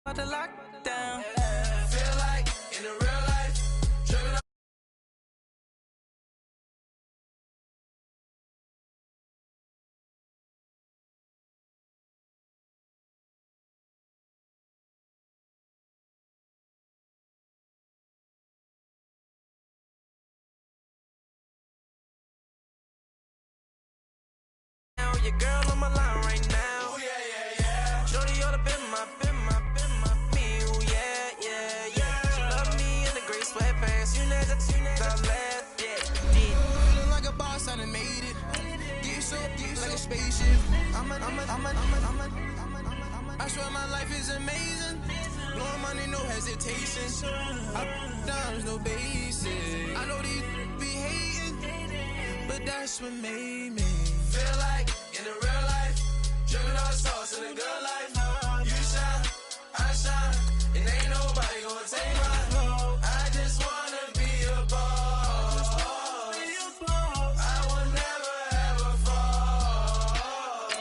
About to lock down. Feel like in the real life, driven up. Your girl on my line right now. Ooh, yeah. Shorty all up in my, me. Ooh, yeah. She love me in the gray sweatpants. You next, I left, yeah. Feeling like a boss, I done made it. Get so like a spaceship. I swear my life is amazing. Blowing money, no hesitation. Up, downs, no basic. I know these be hating, but that's what made me. Feel like in the real life, driven all sauce in the good life. You shine, I shine, and ain't nobody gonna take my home. I just wanna be a boss. I will never ever fall.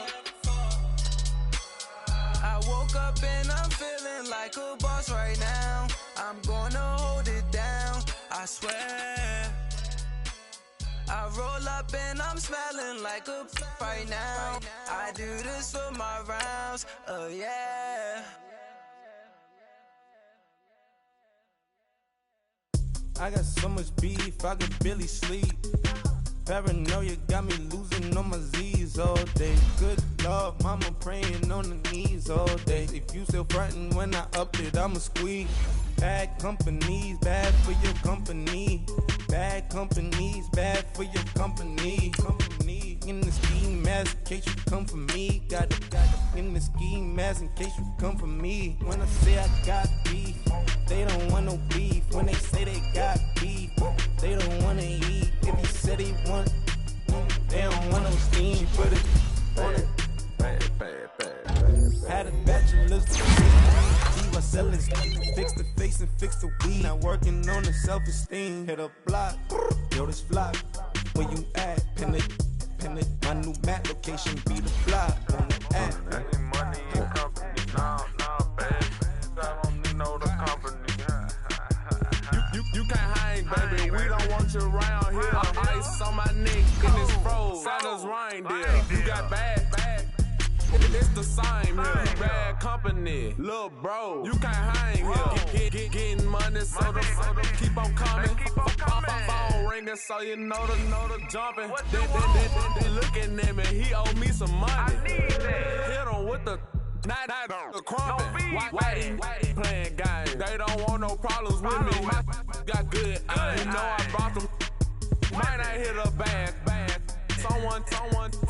I woke up and I'm feeling like a boss right now. I'm gonna hold it down, I swear. I roll up and I'm smelling like a right now. I do this for my rounds, oh yeah. I got so much beef, I could barely sleep. Paranoia got me losing on my Z's all day. Good Lord, mama praying on the knees all day. If you still frontin' when I up it, I'ma squeeze. Bad companies, bad for your company. Bad companies, bad for your company. Company in the ski mask in case you come for me. Got it in the ski mask in case you come for me. When I say I got beef, they don't want no beef. When they say they got beef, they don't wanna eat. If you said they want, they don't want no steam. She put it on it. Had a bachelor's degree. He was selling, fix the face and fix the weed. Now working on the self-esteem. Hit a block, yo this flock. Where you at? Pin it. My new map location be the block on the app. Any money in company, nah, baby. I don't know the company. You can't hang, baby. We don't want you around here. Ice on my neck in this froze. Santa's reindeer. You got bad. It's the same here. Bad company, little bro. You can't hang here. Getting money, so the keep on coming. Phone ringing, so you know the jumping. They looking at me. He owe me some money. Hit him with the night the crumping. Whitey playing games. They don't want no problems with me. My got good. You know I brought them. Might not hit a bag. Someone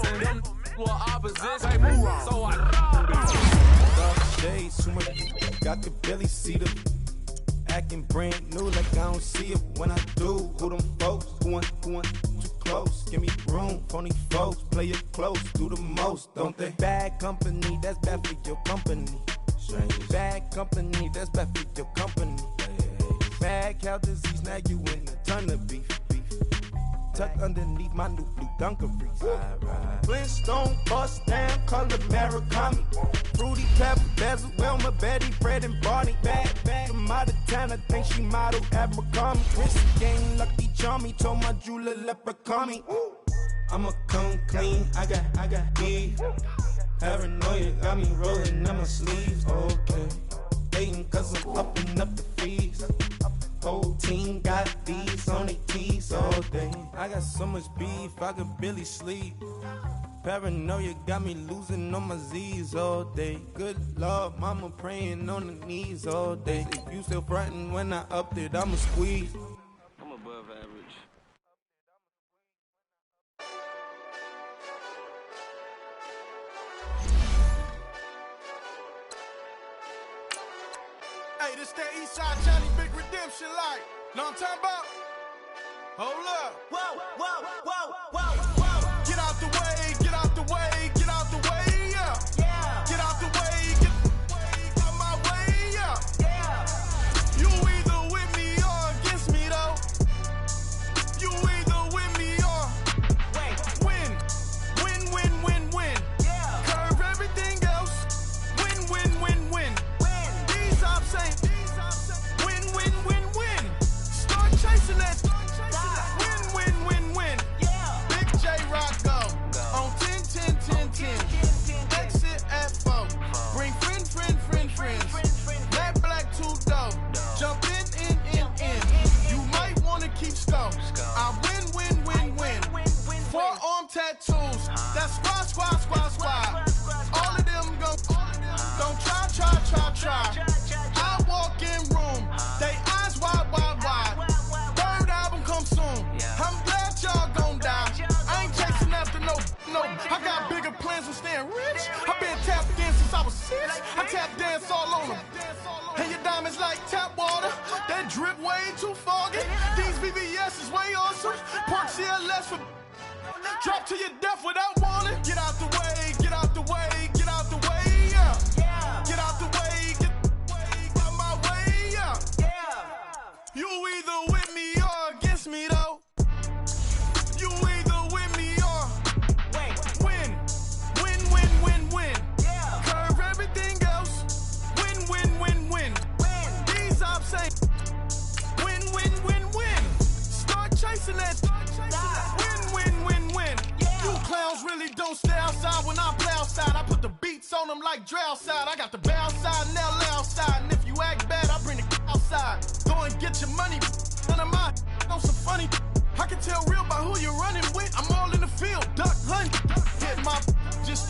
send them. Well, opposition, move on. So I dark shades, too much. Got could barely see them. Acting brand new like I don't see it when I do. Who them folks? Who want too close? Give me room. Phony folks, play it close. Do the most, don't they? Bad company, that's bad for your company. Strangers. Bad company, that's bad for your company. Bad cow disease, now you in a ton of beef. Tucked underneath my new blue dungarees. Flintstone bust down, color Murakami. Fruity pepper, bezel, Wilma, Betty, Fred, and Barney. Bad, from out of town, I think she modeled at McCormick. Chris gang, lucky charmy, told my jeweler leprechaun me. I'ma come clean, I got beef. Paranoia got me rolling on my sleeves, okay. Hating cause I'm upping up the fees. Whole team got these on their tees all day. I got so much beef, I could barely sleep. Paranoia got me losing on my Z's all day. Good Lord, mama praying on the knees all day. If you still frontin' when I up it, I'ma squeeze. I'm above average. Hey, this that Eastside Johnny Big Redemption like. Know what I'm talking about? Hold up. Whoa. Get out the way, get out the way, get out the way, yeah. Get out the way, get out my way, yeah. You either with me or against me, though. You either with me or win. Curve everything else. Win. That's squad. All of them gon' try. I walk in room, they eyes wide. Third album come soon. I'm glad y'all gon' die. I ain't chasing after no. I got bigger plans than staying rich. I been tapped in since I was 6. I tap dance all on them. And your diamonds like tap water. That drip way too foggy. These BBS is way awesome. Park CLS for drop to your death without warning. Get out the way, get out the way, yeah. Get out the way, get out my way, yeah. You either with me or against me though. You either with me or win. Curve everything else. Win. These ops ain't win. Start chasing that. Win. You clowns really don't stay outside when I play outside. I put the beats on them like drow side. I got the bow side and LA outside. And if you act bad, I bring the outside. Go and get your money. None of my on some funny. I can tell real by who you're running with. I'm all in the field, duck hunt. Hit my just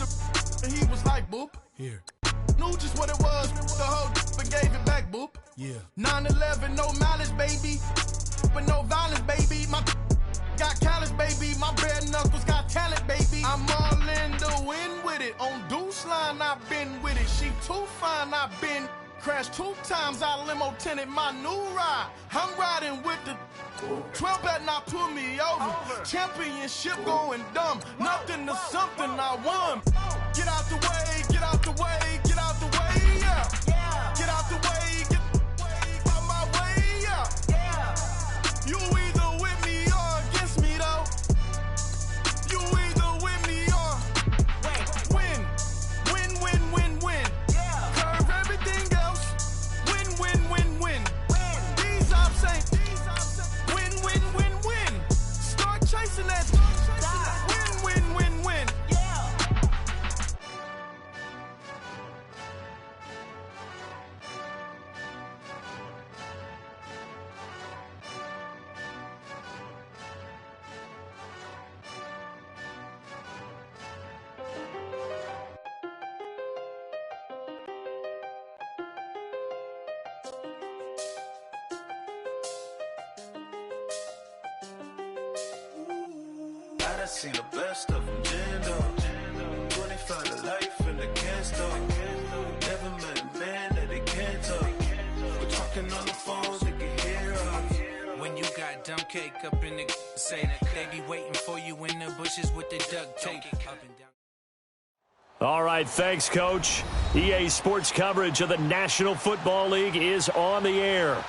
and he was like boop. Here. Knew just what it was. The whole and gave it back, boop. Yeah. 9/11, no mileage, baby. But no violence, baby. My got callous, baby. My bare knuckles got talent, baby. I'm all in the wind with it. On Deuce line, I've been with it. She too fine, I've been crashed 2 times. I limo tinted my new ride. I'm riding with the 12 better not pull me over. Championship going dumb. Nothing to something I won. Get out the way, get out the way, yeah. Get out the way, get out my way, yeah. You either with me or against me though. You either with me or win. Curve everything else. Win. These ops ain't win. Start chasing that. Win. I done seen the best of them, Jando. 25 to life in the can't stop. Never met a man that they can't talk. We're talking on the phones, they can hear us. When you got dumb cake up in the say they be waiting for you in the bushes with the duct tape up and down. All right, thanks, Coach. EA Sports coverage of the National Football League is on the air.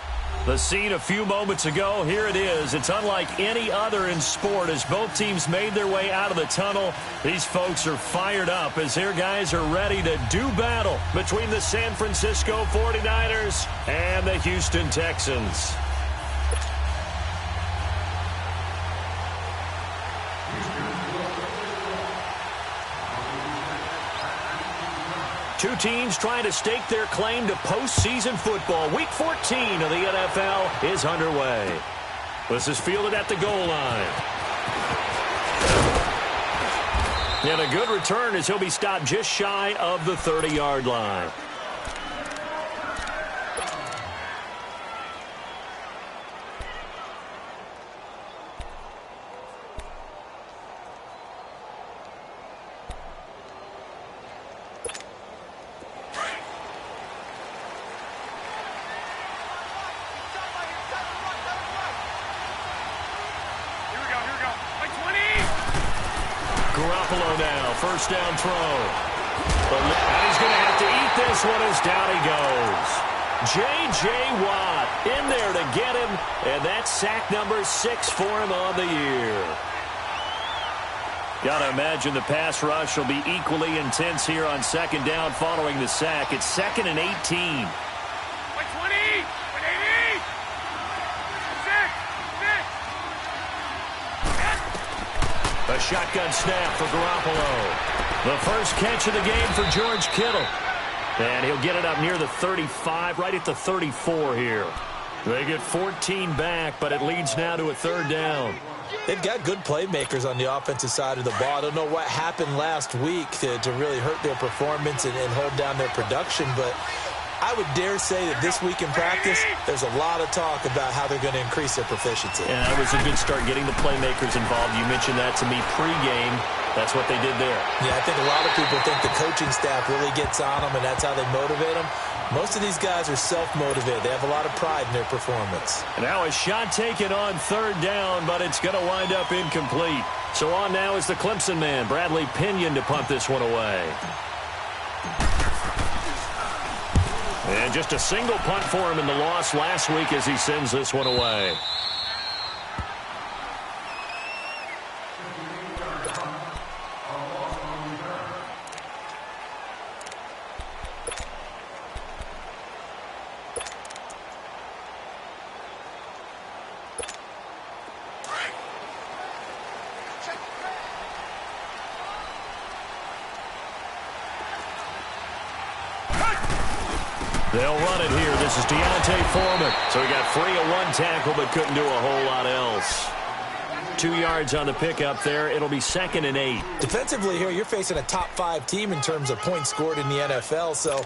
The scene a few moments ago, here it is. It's unlike any other in sport as both teams made their way out of the tunnel. These folks are fired up as their guys are ready to do battle between the San Francisco 49ers and the Houston Texans. Two teams trying to stake their claim to postseason football. Week 14 of the NFL is underway. This is fielded at the goal line. And a good return as he'll be stopped just shy of the 30-yard line. First down throw. And he's going to have to eat this one as down he goes. J.J. Watt in there to get him, and that's sack number 6 for him on the year. Got to imagine the pass rush will be equally intense here on second down following the sack. It's 2nd and 18. A shotgun snap for Garoppolo. The first catch of the game for George Kittle. And he'll get it up near the 35, right at the 34 here. They get 14 back, but it leads now to a 3rd down. they've got good playmakers on the offensive side of the ball. I don't know what happened last week to really hurt their performance and hold down their production, but I would dare say that this week in practice, there's a lot of talk about how they're going to increase their proficiency. Yeah, it was a good start getting the playmakers involved. You mentioned that to me pregame. That's what they did there. Yeah, I think a lot of people think the coaching staff really gets on them, and that's how they motivate them. Most of these guys are self-motivated. They have a lot of pride in their performance. Now a shot taken on third down, but it's going to wind up incomplete. So on now is the Clemson man, Bradley Pinion, to punt this one away. And just a single punt for him in the loss last week as he sends this one away. They'll run it here. This is Deontay Foreman. So he got free of one tackle but couldn't do a whole lot else. 2 yards on the pickup there. It'll be 2nd and 8. Defensively here, you're facing a top-5 team in terms of points scored in the NFL. So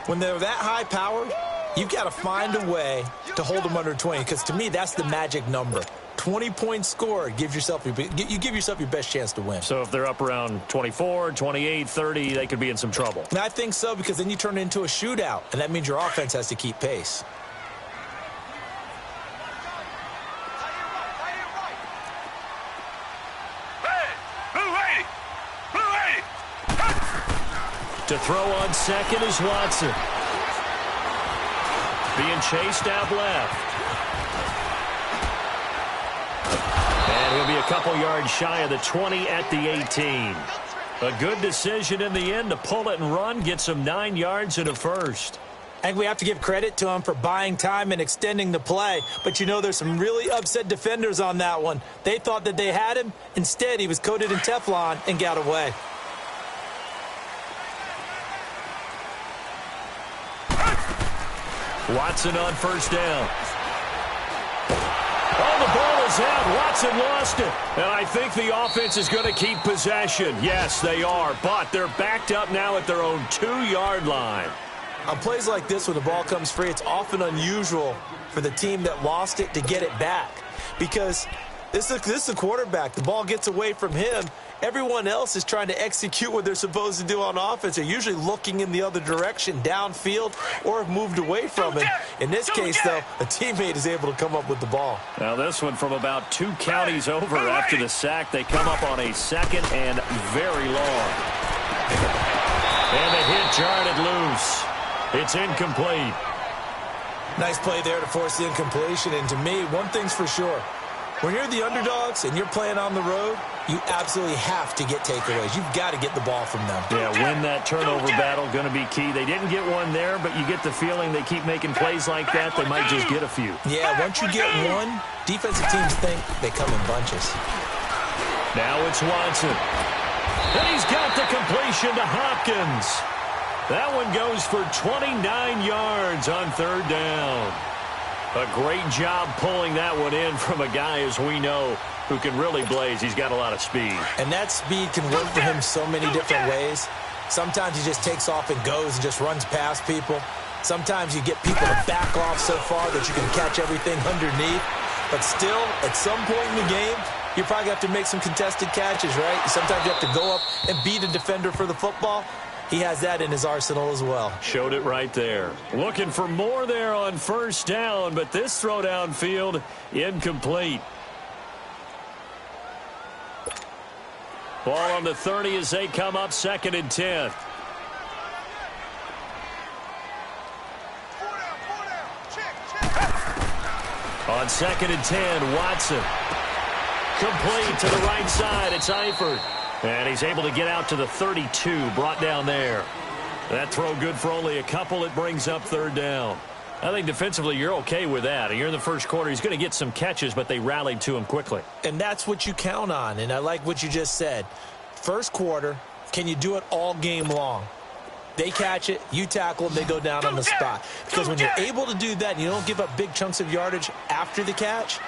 when they're that high powered, you've got to find a way to hold them under 20, because to me, that's the magic number. 20 points scored, you give yourself your best chance to win. So if they're up around 24, 28, 30, they could be in some trouble. And I think so, because then you turn it into a shootout, and that means your offense has to keep pace. To throw on second is Watson. Being chased out left. And he'll be a couple yards shy of the 20 at the 18. A good decision in the end to pull it and run, get some 9 yards and a first. I think we have to give credit to him for buying time and extending the play. But, you know, there's some really upset defenders on that one. They thought that they had him. Instead, he was coated in Teflon and got away. Watson on first down. Oh, the ball is out. Watson lost it. And I think the offense is going to keep possession. Yes, they are. But they're backed up now at their own 2-yard line. On plays like this, when the ball comes free, it's often unusual for the team that lost it to get it back. Because this is the quarterback. The ball gets away from him. Everyone else is trying to execute what they're supposed to do on offense. They're usually looking in the other direction, downfield, or have moved away from it. In this case, though, a teammate is able to come up with the ball. Now this one from about 2 counties over after the sack. They come up on a 2nd and very long. And the hit jarred it loose. It's incomplete. Nice play there to force the incompletion. And to me, one thing's for sure. When you're the underdogs and you're playing on the road, you absolutely have to get takeaways. You've got to get the ball from them. Yeah, win that turnover battle, going to be key. They didn't get one there, but you get the feeling they keep making plays like that, they might just get a few. Yeah, once you get one, defensive teams think they come in bunches. Now it's Watson. And he's got the completion to Hopkins. That one goes for 29 yards on third down. A great job pulling that one in from a guy, as we know, who can really blaze. He's got a lot of speed. And that speed can work for him so many different ways. Sometimes he just takes off and goes and just runs past people. Sometimes you get people to back off so far that you can catch everything underneath. But still, at some point in the game, you probably have to make some contested catches, right? Sometimes you have to go up and beat a defender for the football. He has that in his arsenal as well. Showed it right there. Looking for more there on first down, but this throw downfield incomplete. Ball on the 30 as they come up 2nd and 10. On 2nd and 10, Watson. Complete to the right side. It's Eifert. And he's able to get out to the 32, brought down there. That throw good for only a couple. It brings up third down. I think defensively you're okay with that. You're in the first quarter. He's going to get some catches, but they rallied to him quickly. And that's what you count on, and I like what you just said. First quarter, can you do it all game long? They catch it, you tackle them, they go down on the spot. Because when you're able to do that and you don't give up big chunks of yardage after the catch,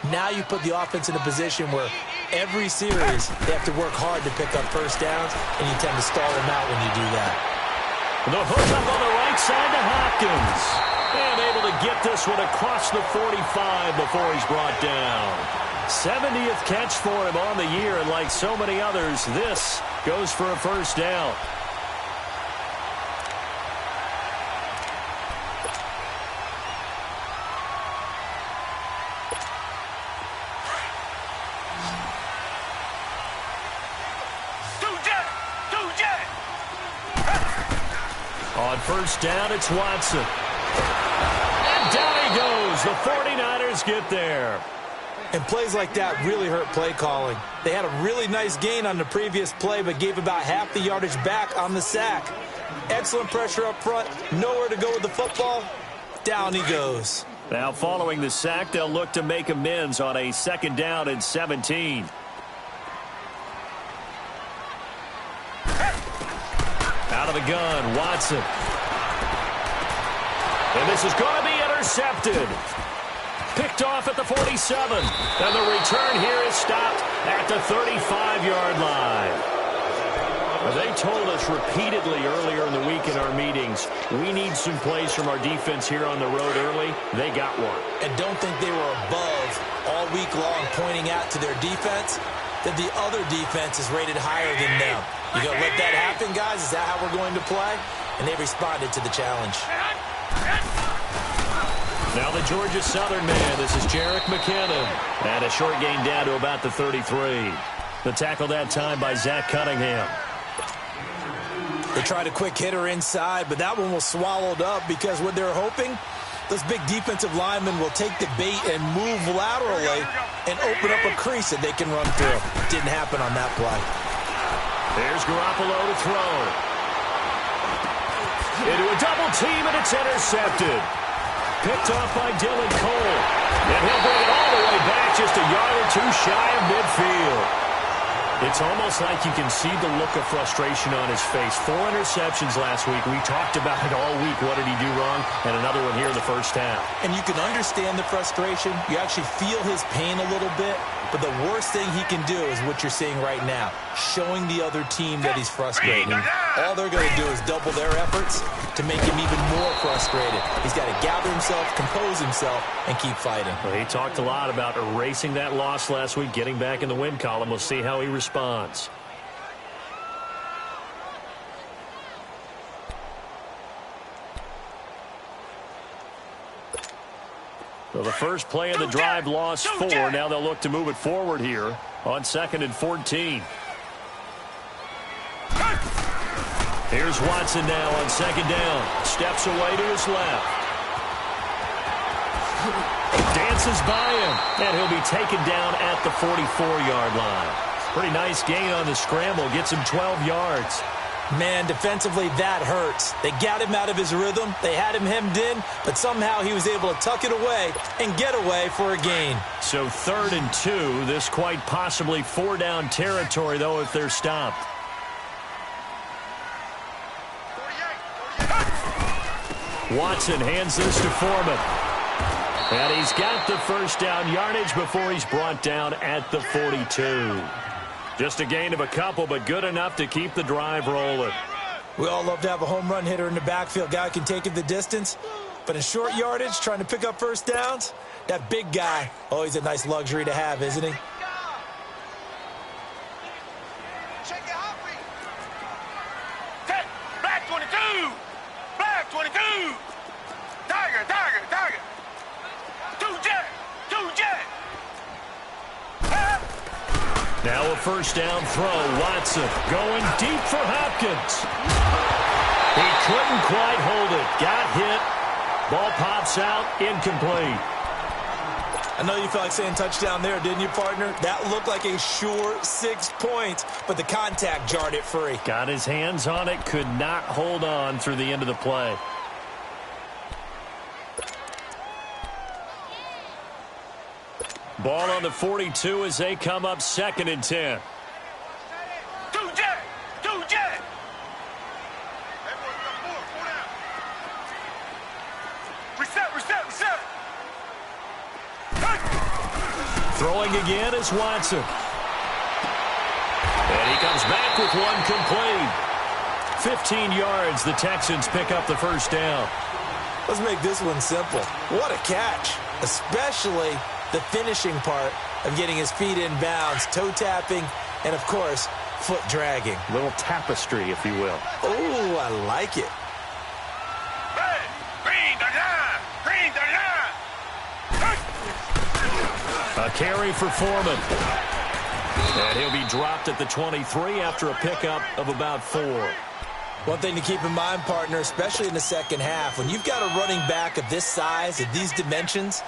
Now you put the offense in a position where every series they have to work hard to pick up first downs, and you tend to stall them out when you do that. The hook up on the right side to Hopkins. And able to get this one across the 45 before he's brought down. 70th catch for him on the year, and like so many others, this goes for a first down. On first down, it's Watson. And down he goes. The 49ers get there. And plays like that really hurt play calling. They had a really nice gain on the previous play, but gave about half the yardage back on the sack. Excellent pressure up front. Nowhere to go with the football. Down he goes. Now following the sack, they'll look to make amends on a 2nd down and 17. Out of the gun, Watson. And this is going to be intercepted. Picked off at the 47. And the return here is stopped at the 35-yard line. They told us repeatedly earlier in the week in our meetings, we need some plays from our defense here on the road early. They got one. And don't think they were above all week long pointing out to their defense that the other defense is rated higher than them. You going to let that happen, guys? Is that how we're going to play? And they responded to the challenge. Now the Georgia Southern man. This is Jerick McKinnon. And a short gain down to about the 33. The tackle that time by Zach Cunningham. They tried a quick hitter inside, but that one was swallowed up because what they're hoping, those big defensive linemen will take the bait and move laterally and open up a crease that they can run through. Didn't happen on that play. There's Garoppolo to throw. Into a double team, and it's intercepted. Picked off by Dylan Cole. And he'll bring it all the way back just a yard or two shy of midfield. It's almost like you can see the look of frustration on his face. 4 interceptions last week. We talked about it all week. What did he do wrong? And another one here in the first half. And you can understand the frustration. You actually feel his pain a little bit. But the worst thing he can do is what you're seeing right now, showing the other team that he's frustrated. And all they're going to do is double their efforts to make him even more frustrated. He's got to gather himself, compose himself, and keep fighting. Well, he talked a lot about erasing that loss last week, getting back in the win column. We'll see how he responds. So the first play of the drive lost 4. Now they'll look to move it forward here on 2nd and 14. Here's Watson now on 2nd down. Steps away to his left. Dances by him, and he'll be taken down at the 44-yard line. Pretty nice gain on the scramble. Gets him 12 yards. Man, defensively, that hurts. They got him out of his rhythm. They had him hemmed in, but somehow he was able to tuck it away and get away for a gain. So 3rd and 2. This quite possibly 4-down territory, though, if they're stopped. Watson hands this to Foreman. And he's got the first down yardage before he's brought down at the 42. Just a gain of a couple, but good enough to keep the drive rolling. We all love to have a home run hitter in the backfield. Guy can take it the distance. But in short yardage, trying to pick up first downs, that big guy, always a nice luxury to have, isn't he? Black 22! Black 22! Tiger, tiger, tiger! 2-jet! 2-jet! Now a first down throw. Watson going deep for Hopkins. He couldn't quite hold it. Got hit. Ball pops out. Incomplete. I know you felt like saying touchdown there, didn't you, partner? That looked like a sure 6 points, but the contact jarred it free. Got his hands on it. Could not hold on through the end of the play. Ball on the 42 as they come up 2nd and 10. 2-jet! 2-jet! Reset, reset, reset! Throwing again is Watson. And he comes back with one complete. 15 yards, the Texans pick up the first down. Let's make this one simple. What a catch, especially the finishing part of getting his feet in bounds, toe tapping, and, of course, foot dragging. Little tapestry, if you will. Oh, I like it. A carry for Foreman. And he'll be dropped at the 23 after a pickup of about 4. One thing to keep in mind, partner, especially in the second half, when you've got a running back of this size, of these dimensions,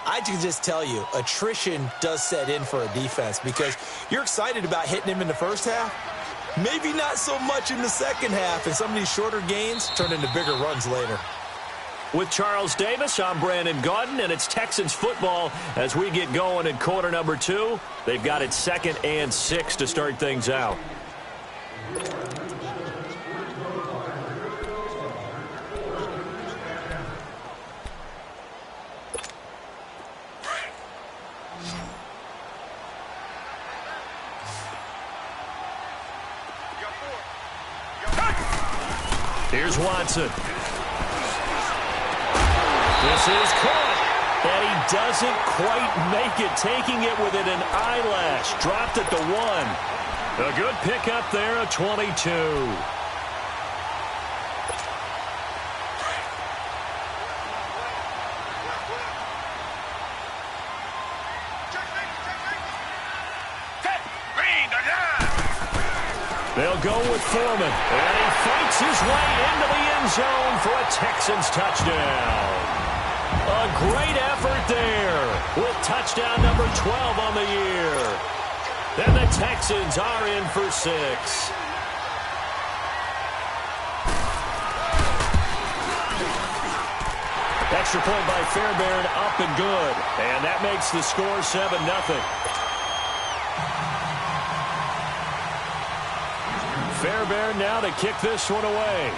I can just tell you, attrition does set in for a defense because you're excited about hitting him in the first half. Maybe not so much in the second half, and some of these shorter gains turn into bigger runs later. With Charles Davis, I'm Brandon Gaudin, and it's Texans football as we get going in quarter number 2. They've got it 2nd and 6 to start things out. Here's Watson. This is caught, and he doesn't quite make it, taking it within an eyelash. Dropped at the 1. A good pickup there, a 22. They'll go with Foreman, and he fights his way into the end zone for a Texans touchdown. A great effort there with touchdown number 12 on the year. Then the Texans are in for 6. Extra point by Fairbairn, up and good. And that makes the score 7-0. Fairbairn now to kick this one away.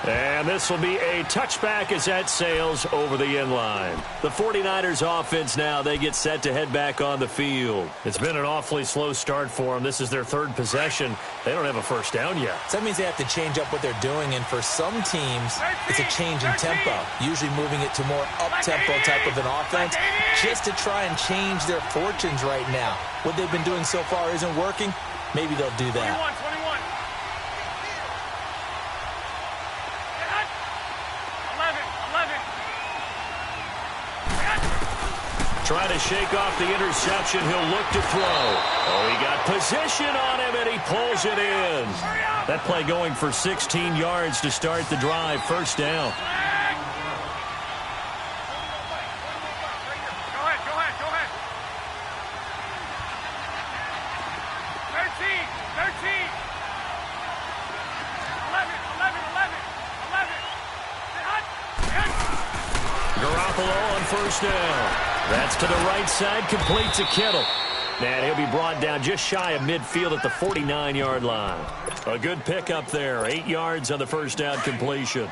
And this will be a touchback as that sails over the end line. The 49ers offense now, they get set to head back on the field. It's been an awfully slow start for them. This is their 3rd possession. They don't have a first down yet. So that means they have to change up what they're doing, and for some teams, it's a change in tempo, usually moving it to more up-tempo type of an offense, just to try and change their fortunes right now. What they've been doing so far isn't working. Maybe they'll do that. 21. Trying to shake off the interception. He'll look to throw. Oh, he got position on him, and he pulls it in. That play going for 16 yards to start the drive. First down. Go ahead. 13. 11. Garoppolo on first down. That's to the right side, complete to Kittle. And he'll be brought down just shy of midfield at the 49-yard line. A good pickup there, 8 yards on the first down completion.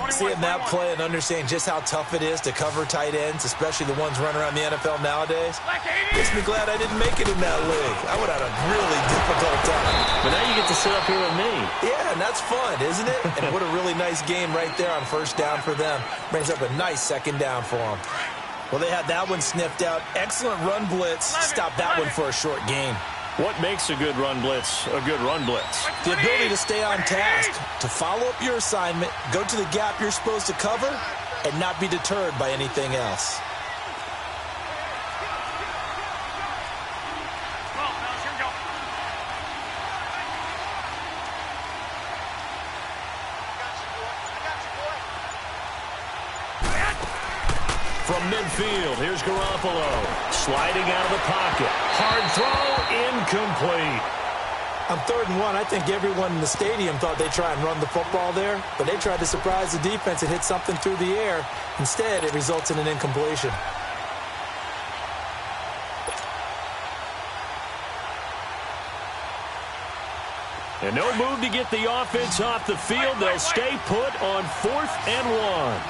Seeing that play and understanding just how tough it is to cover tight ends, especially the ones running around the NFL nowadays, makes me glad I didn't make it in that league. I would have had a really difficult time. But now you get to sit up here with me. Yeah, and that's fun, isn't it? And what a really nice game right there on first down for them. Brings up a nice second down for them. Well, they had that one sniffed out. Excellent run blitz. Stop that one for a short gain. What makes a good run blitz a good run blitz? The ability to stay on task, to follow up your assignment, go to the gap you're supposed to cover, and not be deterred by anything else. From midfield, here's Garoppolo. Sliding out of the pocket. Hard throw, incomplete. On 3rd and 1, I think everyone in the stadium thought they'd try and run the football there, but they tried to surprise the defense and hit something through the air. Instead, it results in an incompletion. And no move to get the offense off the field. They'll stay put on 4th and 1.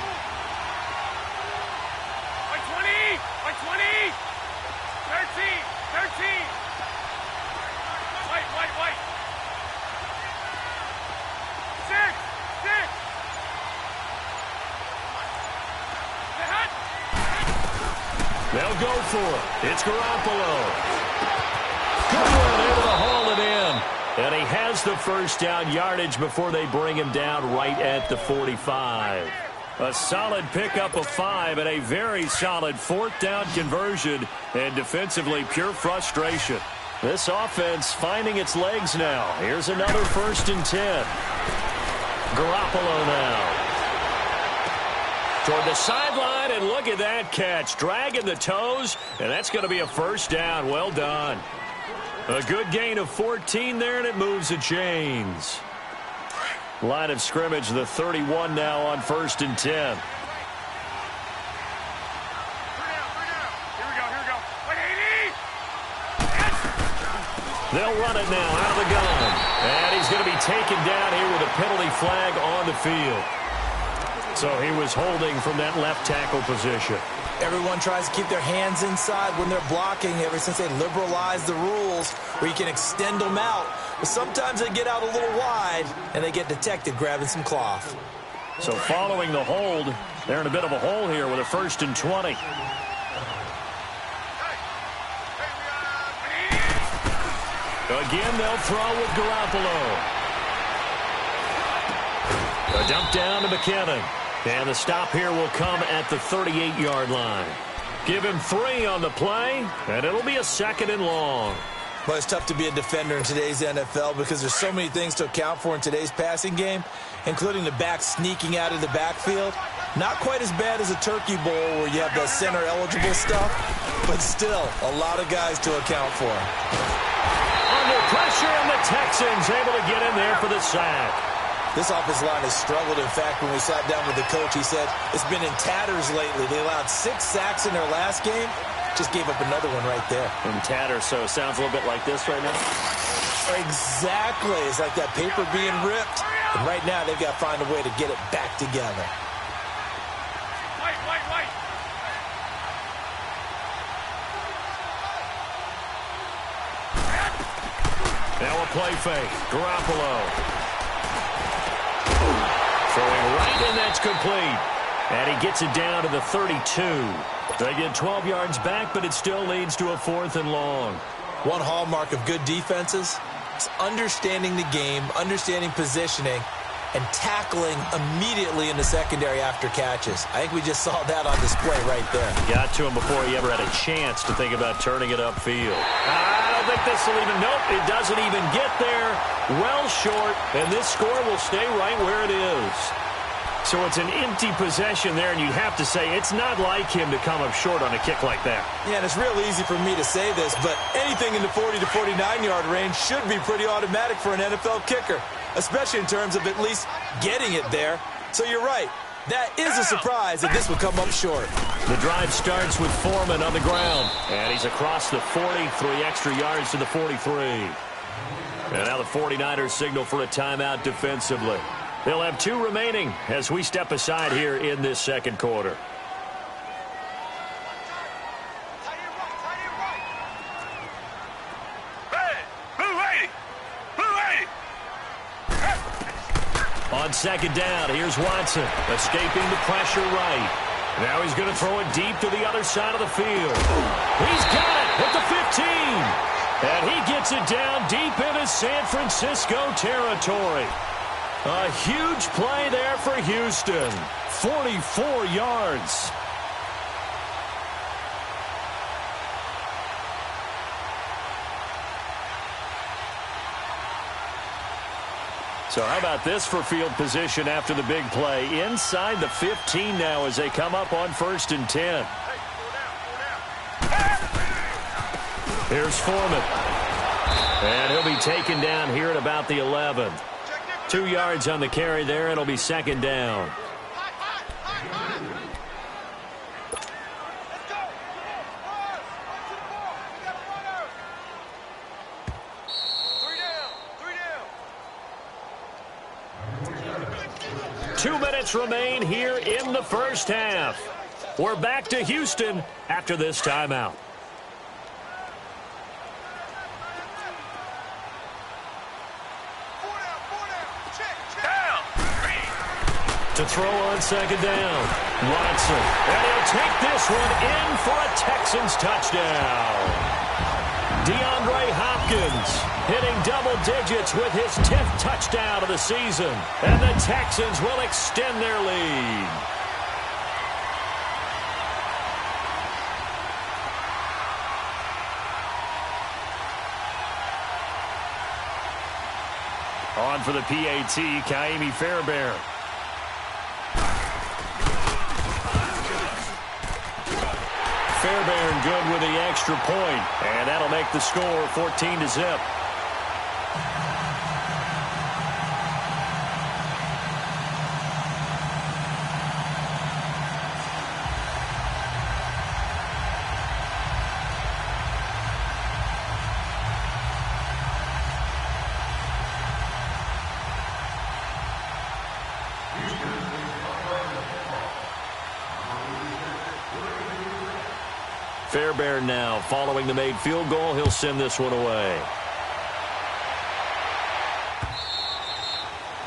They'll go for it. It's Garoppolo. Good one, able to haul it in. And he has the first down yardage before they bring him down right at the 45. A solid pickup of 5 and a very solid fourth down conversion. And defensively, pure frustration. This offense finding its legs now. Here's another 1st and 10. Garoppolo now. Toward the sideline, and look at that catch. Dragging the toes, and that's going to be a first down. Well done. A good gain of 14 there, and it moves the chains. Line of scrimmage, the 31 now on 1st and 10. They'll run it now out of the gun. And he's going to be taken down here with a penalty flag on the field. So he was holding from that left tackle position. Everyone tries to keep their hands inside when they're blocking ever since they liberalized the rules where you can extend them out. But sometimes they get out a little wide and they get detected grabbing some cloth. So following the hold, they're in a bit of a hole here with a 1st and 20. Again, they'll throw with Garoppolo. A dump down to McKinnon. And the stop here will come at the 38-yard line. Give him 3 on the play, and it'll be a 2nd and long. Well, it's tough to be a defender in today's NFL because there's so many things to account for in today's passing game, including the back sneaking out of the backfield. Not quite as bad as a turkey bowl where you have the center-eligible stuff, but still a lot of guys to account for. Under pressure, and the Texans able to get in there for the sack. This offensive line has struggled. In fact, when we sat down with the coach, he said it's been in tatters lately. They allowed 6 sacks in their last game. Just gave up another one right there. In tatters, so it sounds a little bit like this right now? Exactly. It's like that paper being ripped. And right now, they've got to find a way to get it back together. Now a play fake. Garoppolo. Throwing right, and that's complete. And he gets it down to the 32. They get 12 yards back, but it still leads to a 4th and long. One hallmark of good defenses is understanding the game, understanding positioning, and tackling immediately in the secondary after catches. I think we just saw that on display right there. Got to him before he ever had a chance to think about turning it upfield. I don't think this will even, nope, it doesn't even get there. Well short, and this score will stay right where it is. So it's an empty possession there, and you'd have to say it's not like him to come up short on a kick like that. Yeah, and it's real easy for me to say this, but anything in the 40 to 49-yard range should be pretty automatic for an NFL kicker, especially in terms of at least getting it there. So you're right. That is a surprise that this would come up short. The drive starts with Foreman on the ground, and he's across the 40, 3 extra yards to the 43. And now the 49ers signal for a timeout defensively. They'll have 2 remaining as we step aside here in this second quarter. On second down, here's Watson, escaping the pressure right. Now he's going to throw it deep to the other side of the field. He's got it at the 15. And he gets it down deep into San Francisco territory. A huge play there for Houston. 44 yards. So how about this for field position after the big play? Inside the 15 now as they come up on 1st and 10. Here's Foreman. And he'll be taken down here at about the 11. 2 yards on the carry there, and it'll be second down. Two minutes remain here in the first half. We're back to Houston after this timeout. To To throw on second down. Watson. And he'll take this one in for a Texans touchdown. DeAndre Hopkins hitting double digits with his 10th touchdown of the season. And the Texans will extend their lead. On for the PAT, Kaimi Fairbairn. Fairbairn good with the extra point, and that'll make the score 14-0. Fairbairn now, following the made field goal, he'll send this one away.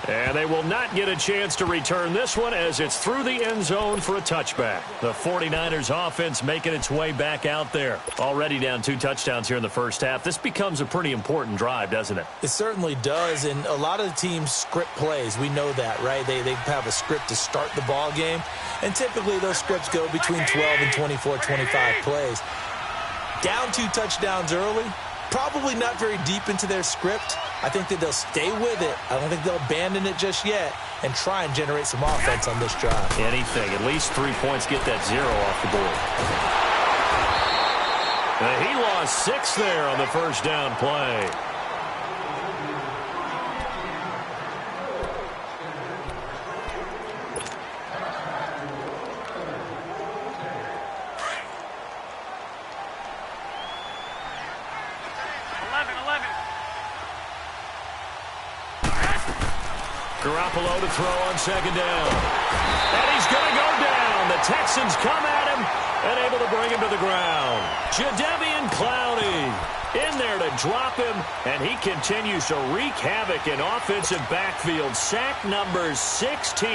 And they will not get a chance to return this one as it's through the end zone for a touchback. The 49ers offense making its way back out there. Already down 2 touchdowns here in the first half. This becomes a pretty important drive, doesn't it? It certainly does, and a lot of the teams script plays. We know that, right? They have a script to start the ball game, and typically those scripts go between 12 and 24, 25 plays. Down 2 touchdowns early, probably not very deep into their script. I think that they'll stay with it. I don't think they'll abandon it just yet and try and generate some offense on this drive. Anything. At least 3 points, get that 0 off the board. He lost 6 there on the first down play. Garoppolo to throw on second down. And he's going to go down. The Texans come at him and able to bring him to the ground. Jadeveon Clowney in there to drop him, and he continues to wreak havoc in offensive backfield. Sack number 16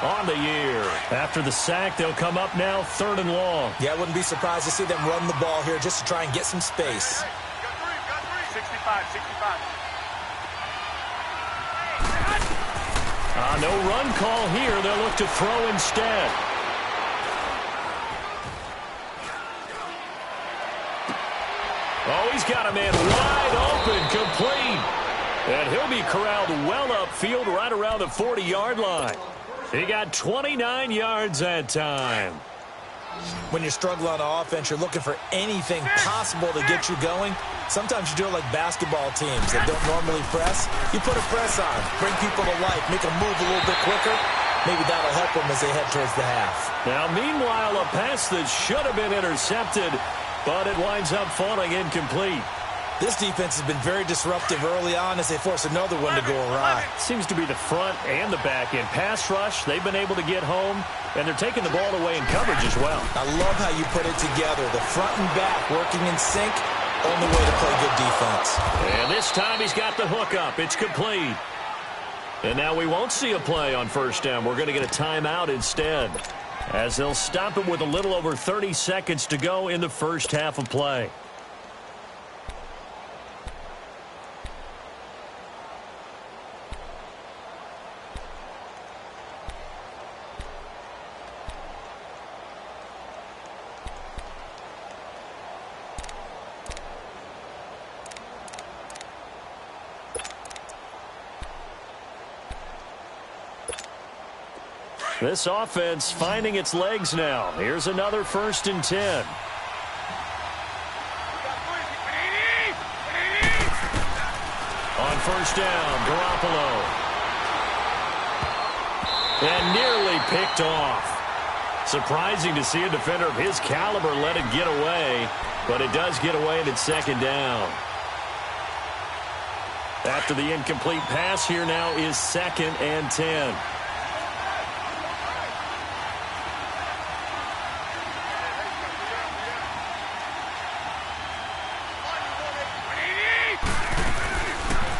on the year. After the sack, they'll come up now 3rd and long. Yeah, I wouldn't be surprised to see them run the ball here just to try and get some space. 65. No run call here. They'll look to throw instead. Oh, he's got a man wide open, complete. And he'll be corralled well upfield right around the 40-yard line. He got 29 yards that time. When you're struggling on offense, you're looking for anything possible to get you going. Sometimes you do it like basketball teams that don't normally press. You put a press on, bring people to life, make them move a little bit quicker. Maybe that'll help them as they head towards the half. Now, meanwhile, a pass that should have been intercepted, but it winds up falling incomplete. This defense has been very disruptive early on as they force another one to go awry. Seems to be the front and the back end. Pass rush, they've been able to get home, and they're taking the ball away in coverage as well. I love how you put it together. The front and back working in sync, only way to play good defense. And this time he's got the hook up. It's complete. And now we won't see a play on first down. We're going to get a timeout instead, as they'll stop it with a little over 30 seconds to go in the first half of play. This offense finding its legs now. Here's another 1st and 10. On first down, Garoppolo. And nearly picked off. Surprising to see a defender of his caliber let it get away, but it does get away and it's 2nd down. After the incomplete pass, here now is 2nd and 10.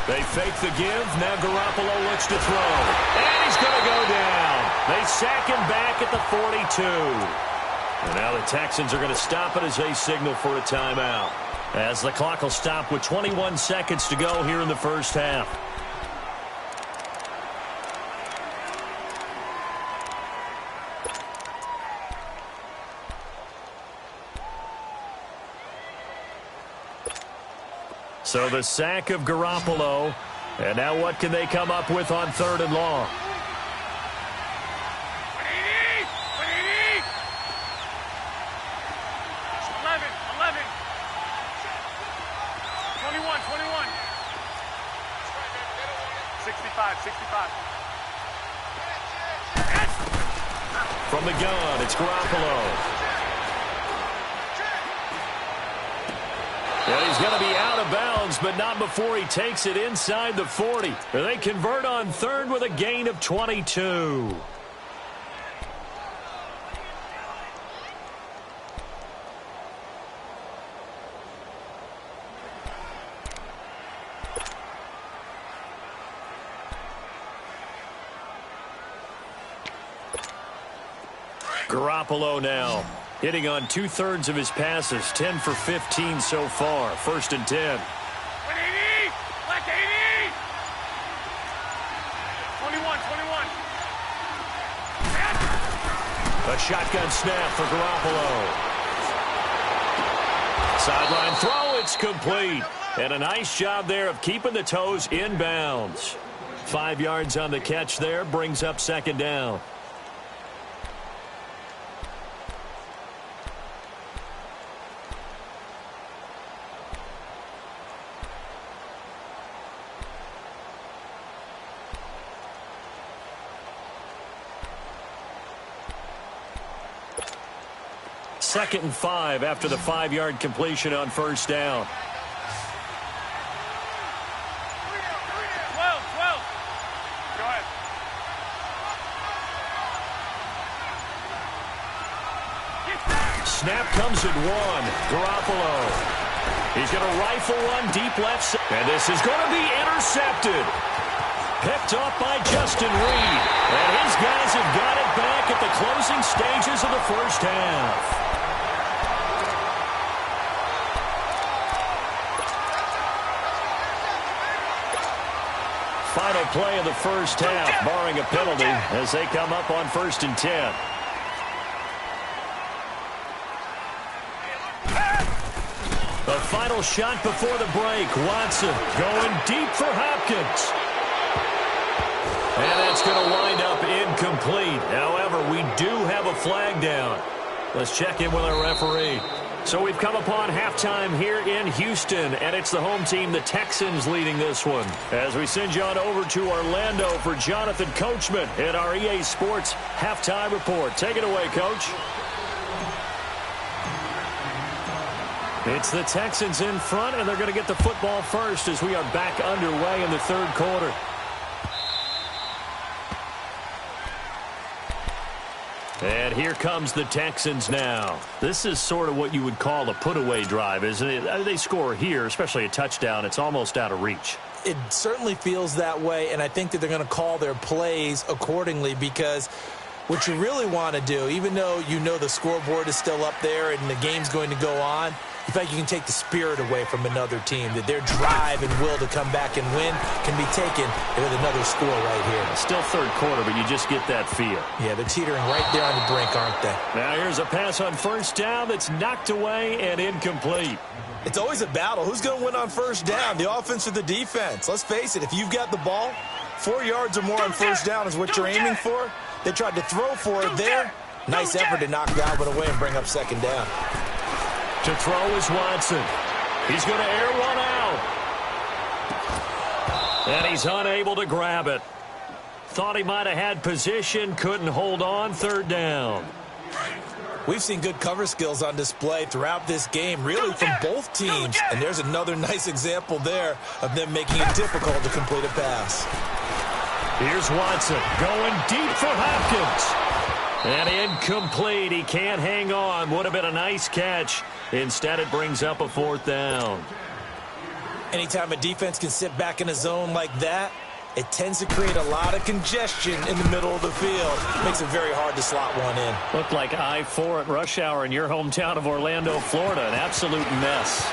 They fake the give. Now Garoppolo looks to throw. And he's going to go down. They sack him back at the 42. And now the Texans are going to stop it as they signal for a timeout. As the clock will stop with 21 seconds to go here in the first half. So the sack of Garoppolo. And now what can they come up with on 3rd and long? From the gun, it's Garoppolo. And he's going to be out of bounds, but not before he takes it inside the 40. They convert on 3rd with a gain of 22. Garoppolo now hitting on 2/3 of his passes, 10 for 15 so far. 1st and 10. 21. A shotgun snap for Garoppolo. Sideline throw, it's complete. And a nice job there of keeping the toes in bounds. 5 yards on the catch there, brings up 2nd down. Second and 5 after the 5-yard completion on 1st down. 12. Go ahead. Snap comes at 1. Garoppolo. He's going to rifle one deep left side. And this is going to be intercepted. Picked off by Justin Reed. And his guys have got it back at the closing stages of the first half. Final play of the first half, barring a penalty, as they come up on 1st and 10. The final shot before the break. Watson going deep for Hopkins. And that's going to wind up incomplete. However, we do have a flag down. Let's check in with our referee. So we've come upon halftime here in Houston, and it's the home team, the Texans, leading this one. As we send you on over to Orlando for Jonathan Coachman in our EA Sports halftime report. Take it away, Coach. It's the Texans in front, and they're going to get the football first as we are back underway in the 3rd quarter. And here comes the Texans now. This is sort of what you would call a put-away drive, isn't it? They score here, especially a touchdown. It's almost out of reach. It certainly feels that way, and I think that they're going to call their plays accordingly, because what you really want to do, even though you know the scoreboard is still up there and the game's going to go on, in fact, you can take the spirit away from another team, that their drive and will to come back and win can be taken with another score right here. Still 3rd quarter, but you just get that feel. Yeah, they're teetering right there on the brink, aren't they? Now here's a pass on 1st down that's knocked away and incomplete. It's always a battle. Who's going to win on 1st down, the offense or the defense? Let's face it, if you've got the ball, 4 yards or more on 1st down is what you're aiming for. They tried to throw for it there. Nice effort to knock Godwin away and bring up 2nd down. To throw is Watson. He's going to air one out. And he's unable to grab it. Thought he might have had position, couldn't hold on. 3rd down. We've seen good cover skills on display throughout this game, really from both teams. And there's another nice example there of them making it difficult to complete a pass. Here's Watson going deep for Hopkins. And incomplete. He can't hang on. Would have been a nice catch. Instead, it brings up a 4th down. Anytime a defense can sit back in a zone like that, it tends to create a lot of congestion in the middle of the field. Makes it very hard to slot one in. Looked like I-4 at rush hour in your hometown of Orlando, Florida. An absolute mess.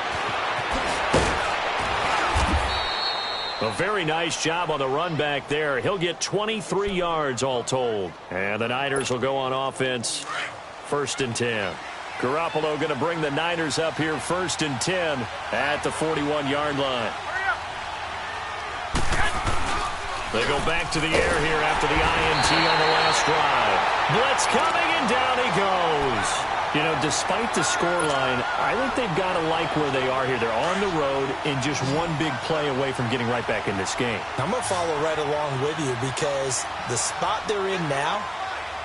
A very nice job on the run back there. He'll get 23 yards all told. And the Niners will go on offense. 1st and 10. Garoppolo going to bring the Niners up here 1st and 10 at the 41-yard line. They go back to the air here after the INT on the last drive. Blitz coming, and down he goes. You know, despite the scoreline, I think they've got to like where they are here. They're on the road and just one big play away from getting right back in this game. I'm going to follow right along with you because the spot they're in now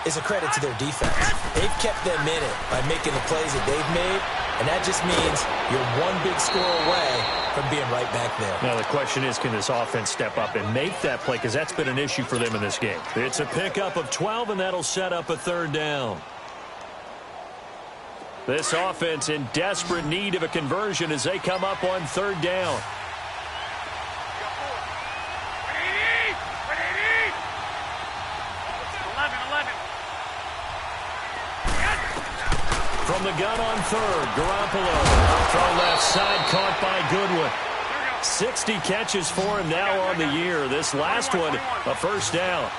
is a credit to their defense. They've kept them in it by making the plays that they've made, and that just means you're one big score away from being right back there. Now the question is, can this offense step up and make that play? Because that's been an issue for them in this game. It's a pickup of 12, and that'll set up a 3rd down. This offense in desperate need of a conversion as they come up on 3rd down. From the gun on 3rd, Garoppolo. Throw left side, caught by Goodwin. 60 catches for him now on the year. This last one, a 1st down.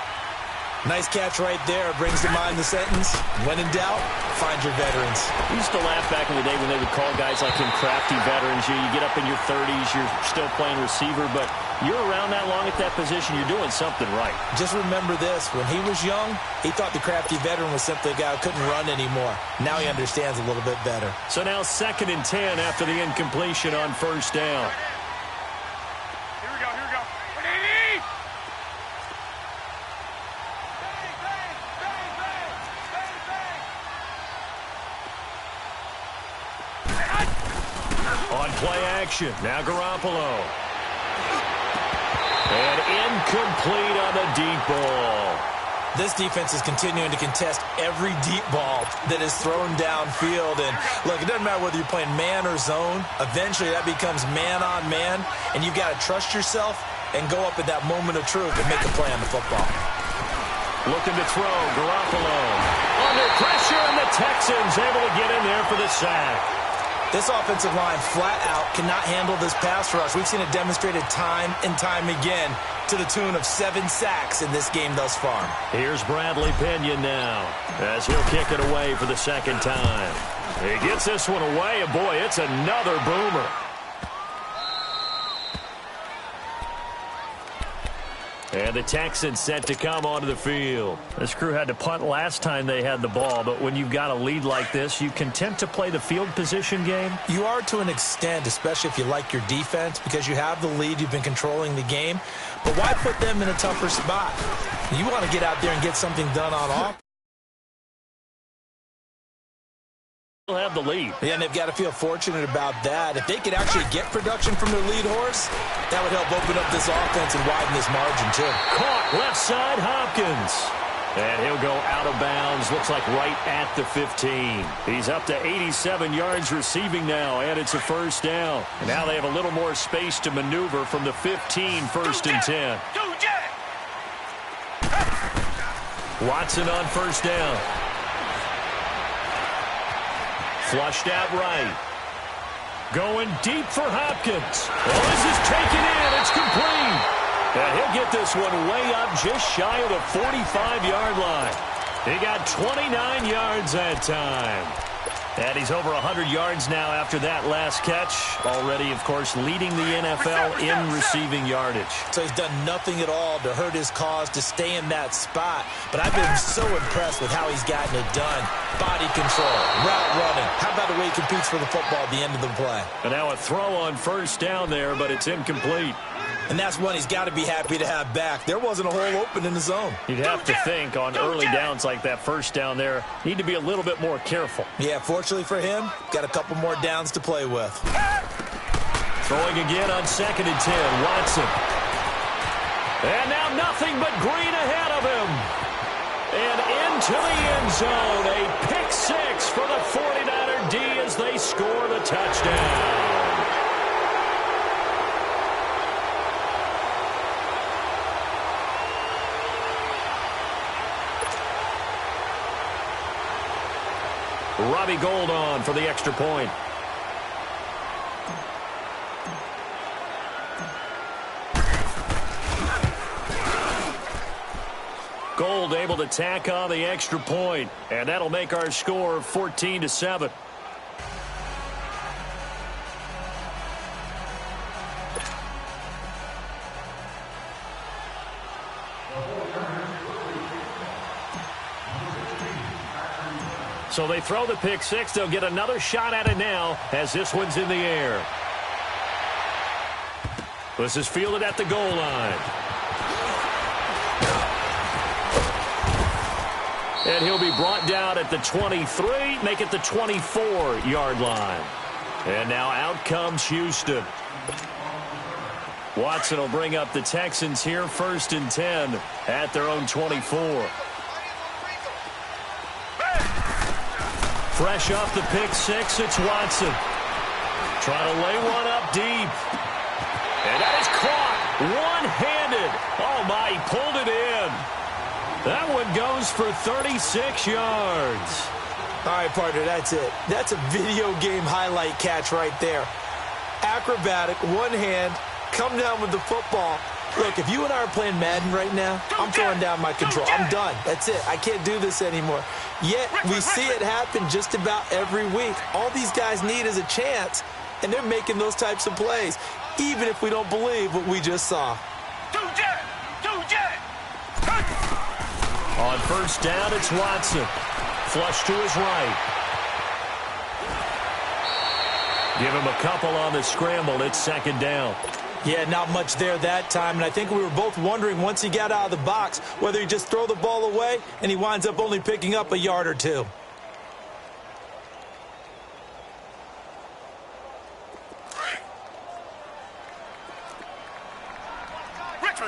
Nice catch right there. Brings to mind the sentence, when in doubt, find your veterans. We used to laugh back in the day when they would call guys like him crafty veterans. You get up in your 30s, you're still playing receiver, but you're around that long at that position, you're doing something right. Just remember this, when he was young, he thought the crafty veteran was simply a guy who couldn't run anymore. Now he understands a little bit better. So now 2nd and 10 after the incompletion on 1st down. Here we go. On play action, now Garoppolo. And incomplete on the deep ball. This defense is continuing to contest every deep ball that is thrown downfield. And look, it doesn't matter whether you're playing man or zone. Eventually that becomes man on man, and you've got to trust yourself and go up at that moment of truth and make a play on the football. Looking to throw, Garoppolo. Under pressure, and the Texans able to get in there for the sack. This offensive line flat out cannot handle this pass rush. We've seen it demonstrated time and time again to the tune of 7 sacks in this game thus far. Here's Bradley Pinion now as he'll kick it away for the 2nd time. He gets this one away, and boy, it's another boomer. And the Texans set to come onto the field. This crew had to punt last time they had the ball, but when you've got a lead like this, you content to play the field position game? You are to an extent, especially if you like your defense, because you have the lead, you've been controlling the game. But why put them in a tougher spot? You want to get out there and get something done on offense. Have the lead. Yeah, and they've got to feel fortunate about that. If they could actually get production from their lead horse, that would help open up this offense and widen this margin too. Caught left side, Hopkins. And he'll go out of bounds, looks like right at the 15. He's up to 87 yards receiving now, and it's a 1st down. And now they have a little more space to maneuver from the 15, 1st and 10. Watson on 1st down. Flushed out right. Going deep for Hopkins. Oh, this is taken in. It's complete. And he'll get this one way up just shy of the 45-yard line. He got 29 yards that time. And he's over 100 yards now after that last catch. Already, of course, leading the NFL in receiving yardage. So he's done nothing at all to hurt his cause to stay in that spot. But I've been so impressed with how he's gotten it done. Body control, route running. How about the way he competes for the football at the end of the play? And now a throw on 1st down there, but it's incomplete. And that's one he's got to be happy to have back. There wasn't a hole open in the zone. You'd have to think on early downs like that 1st down there, need to be a little bit more careful. Yeah, fortunately for him, got a couple more downs to play with. Throwing again on 2nd and 10, Watson. And now nothing but green ahead of him. And into the end zone, a pick 6 for the 49er D as they score the touchdown. 49 Robbie Gould on for the extra point. Gould able to tack on the extra point, and that'll make our score 14-7. So they throw the pick six. They'll get another shot at it now as this one's in the air. This is fielded at the goal line. And he'll be brought down at the 23, make it the 24-yard line. And now out comes Houston. Watson will bring up the Texans here, 1st and 10 at their own 24. Fresh off the pick six, it's Watson. Trying to lay one up deep. And that is caught one-handed. Oh, my, he pulled it in. That one goes for 36 yards. All right, partner, that's it. That's a video game highlight catch right there. Acrobatic, one hand, come down with the football. Look, if you and I are playing Madden right now, I'm throwing down my control. I'm done. That's it. I can't do this anymore. Yet, we see it happen just about every week. All these guys need is a chance, and they're making those types of plays, even if we don't believe what we just saw. On 1st down, it's Watson. Flush to his right. Give him a couple on the scramble. It's 2nd down. Yeah, not much there that time, and I think we were both wondering once he got out of the box whether he just throw the ball away and he winds up only picking up a yard or two.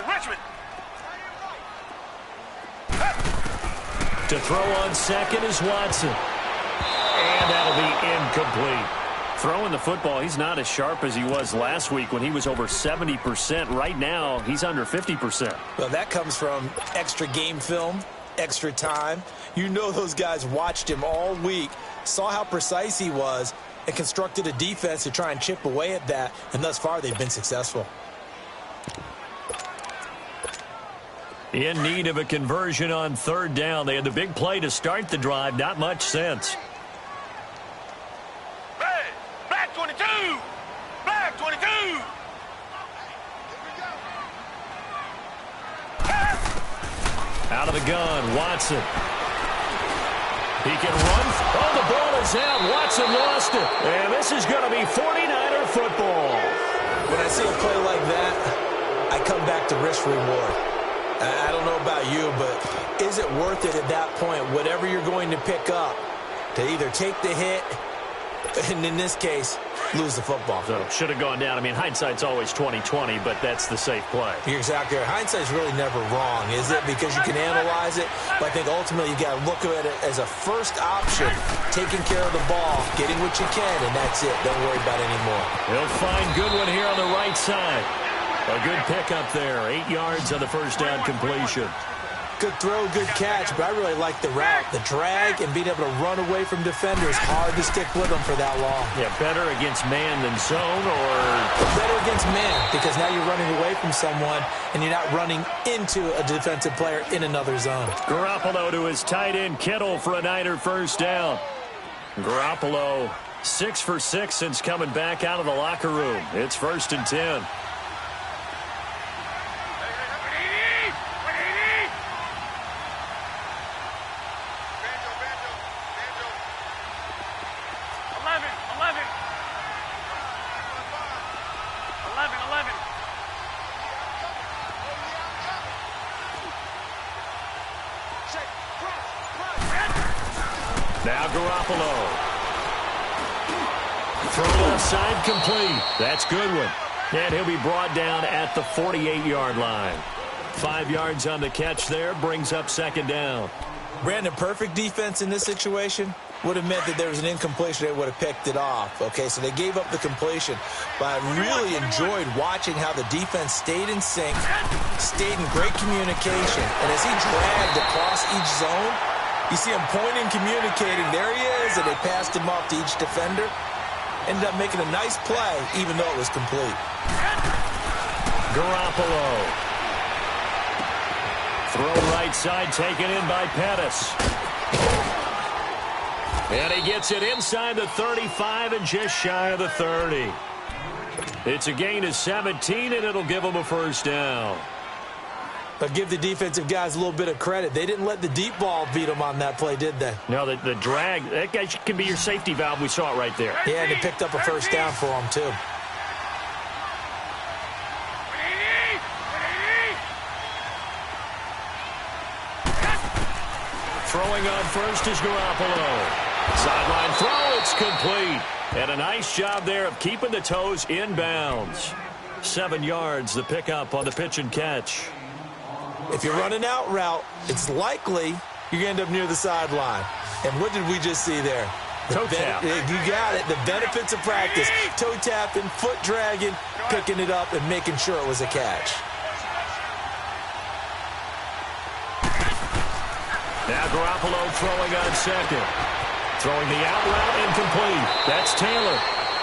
Richmond. To throw on 2nd is Watson. And that'll be incomplete. Throwing the football, he's not as sharp as he was last week when he was over 70%. Right now, he's under 50%. Well, that comes from extra game film, extra time. You know those guys watched him all week, saw how precise he was, and constructed a defense to try and chip away at that, and thus far they've been successful. In need of a conversion on 3rd down. They had the big play to start the drive. Not much sense. Black 22! Black 22! Out of the gun, Watson. He can run. Oh, the ball is out. Watson lost it. And this is going to be 49er football. When I see a play like that, I come back to risk reward. I don't know about you, but is it worth it at that point, whatever you're going to pick up, to either take the hit, and in this case, lose the football? So should have gone down. I mean, hindsight's always 20/20, but that's the safe play. You're exactly right. Hindsight's really never wrong, is it? Because you can analyze it, but I think ultimately you got to look at it as a first option, taking care of the ball, getting what you can, and that's it. Don't worry about it anymore. He'll find Goodwin here on the right side. A good pickup there. 8 yards on the 1st down completion. Good throw, good catch, but I really like the route. The drag and being able to run away from defenders. Hard to stick with them for that long. Yeah, better against man than zone, or better against man, because now you're running away from someone and you're not running into a defensive player in another zone. Garoppolo to his tight end, Kittle, for a Niner 1st down. Garoppolo 6 for 6 since coming back out of the locker room. It's 1st and 10. Now Garoppolo. Throw left side complete. That's Goodwin. And he'll be brought down at the 48-yard line. 5 yards on the catch there. Brings up 2nd down. Brandon, perfect defense in this situation would have meant that there was an incompletion. They would have picked it off. Okay, so they gave up the completion. But I really enjoyed watching how the defense stayed in sync, stayed in great communication. And as he dragged across each zone, You see him pointing, communicating. There he is, and they passed him off to each defender. Ended up making a nice play, even though it was complete. Garoppolo. Throw right side, taken in by Pettis. And he gets it inside the 35 and just shy of the 30. It's a gain of 17, and it'll give them a first down. But give the defensive guys a little bit of credit. They didn't let the deep ball beat them on that play, did they? No, the drag, that guy can be your safety valve. We saw it right there. Yeah, and they picked up a first down for them, too. Throwing on first is Garoppolo. Sideline throw, it's complete. And a nice job there of keeping the toes in bounds. 7 yards, the pickup on the pitch and catch. If you're running out route, it's likely you're going to end up near the sideline. And what did we just see there? Toe tap. You got it. The benefits of practice. Toe tapping, foot dragging, picking it up, and making sure it was a catch. Now Garoppolo throwing on second. Throwing the out route incomplete. That's Taylor.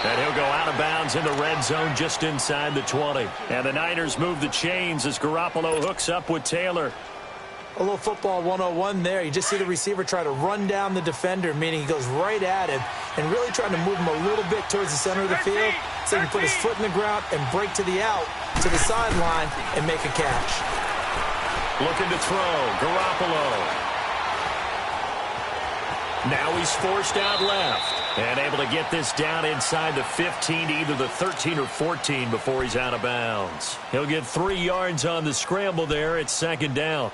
And he'll go out of bounds in the red zone just inside the 20. And the Niners move the chains as Garoppolo hooks up with Taylor. A little football 101 there. You just see the receiver try to run down the defender, meaning he goes right at him and really trying to move him a little bit towards the center of the field so he can put his foot in the ground and break to the out, to the sideline, and make a catch. Looking to throw. Garoppolo. Now he's forced out left and able to get this down inside the 15 to either the 13 or 14 before he's out of bounds. He'll get 3 yards on the scramble there. It's second down.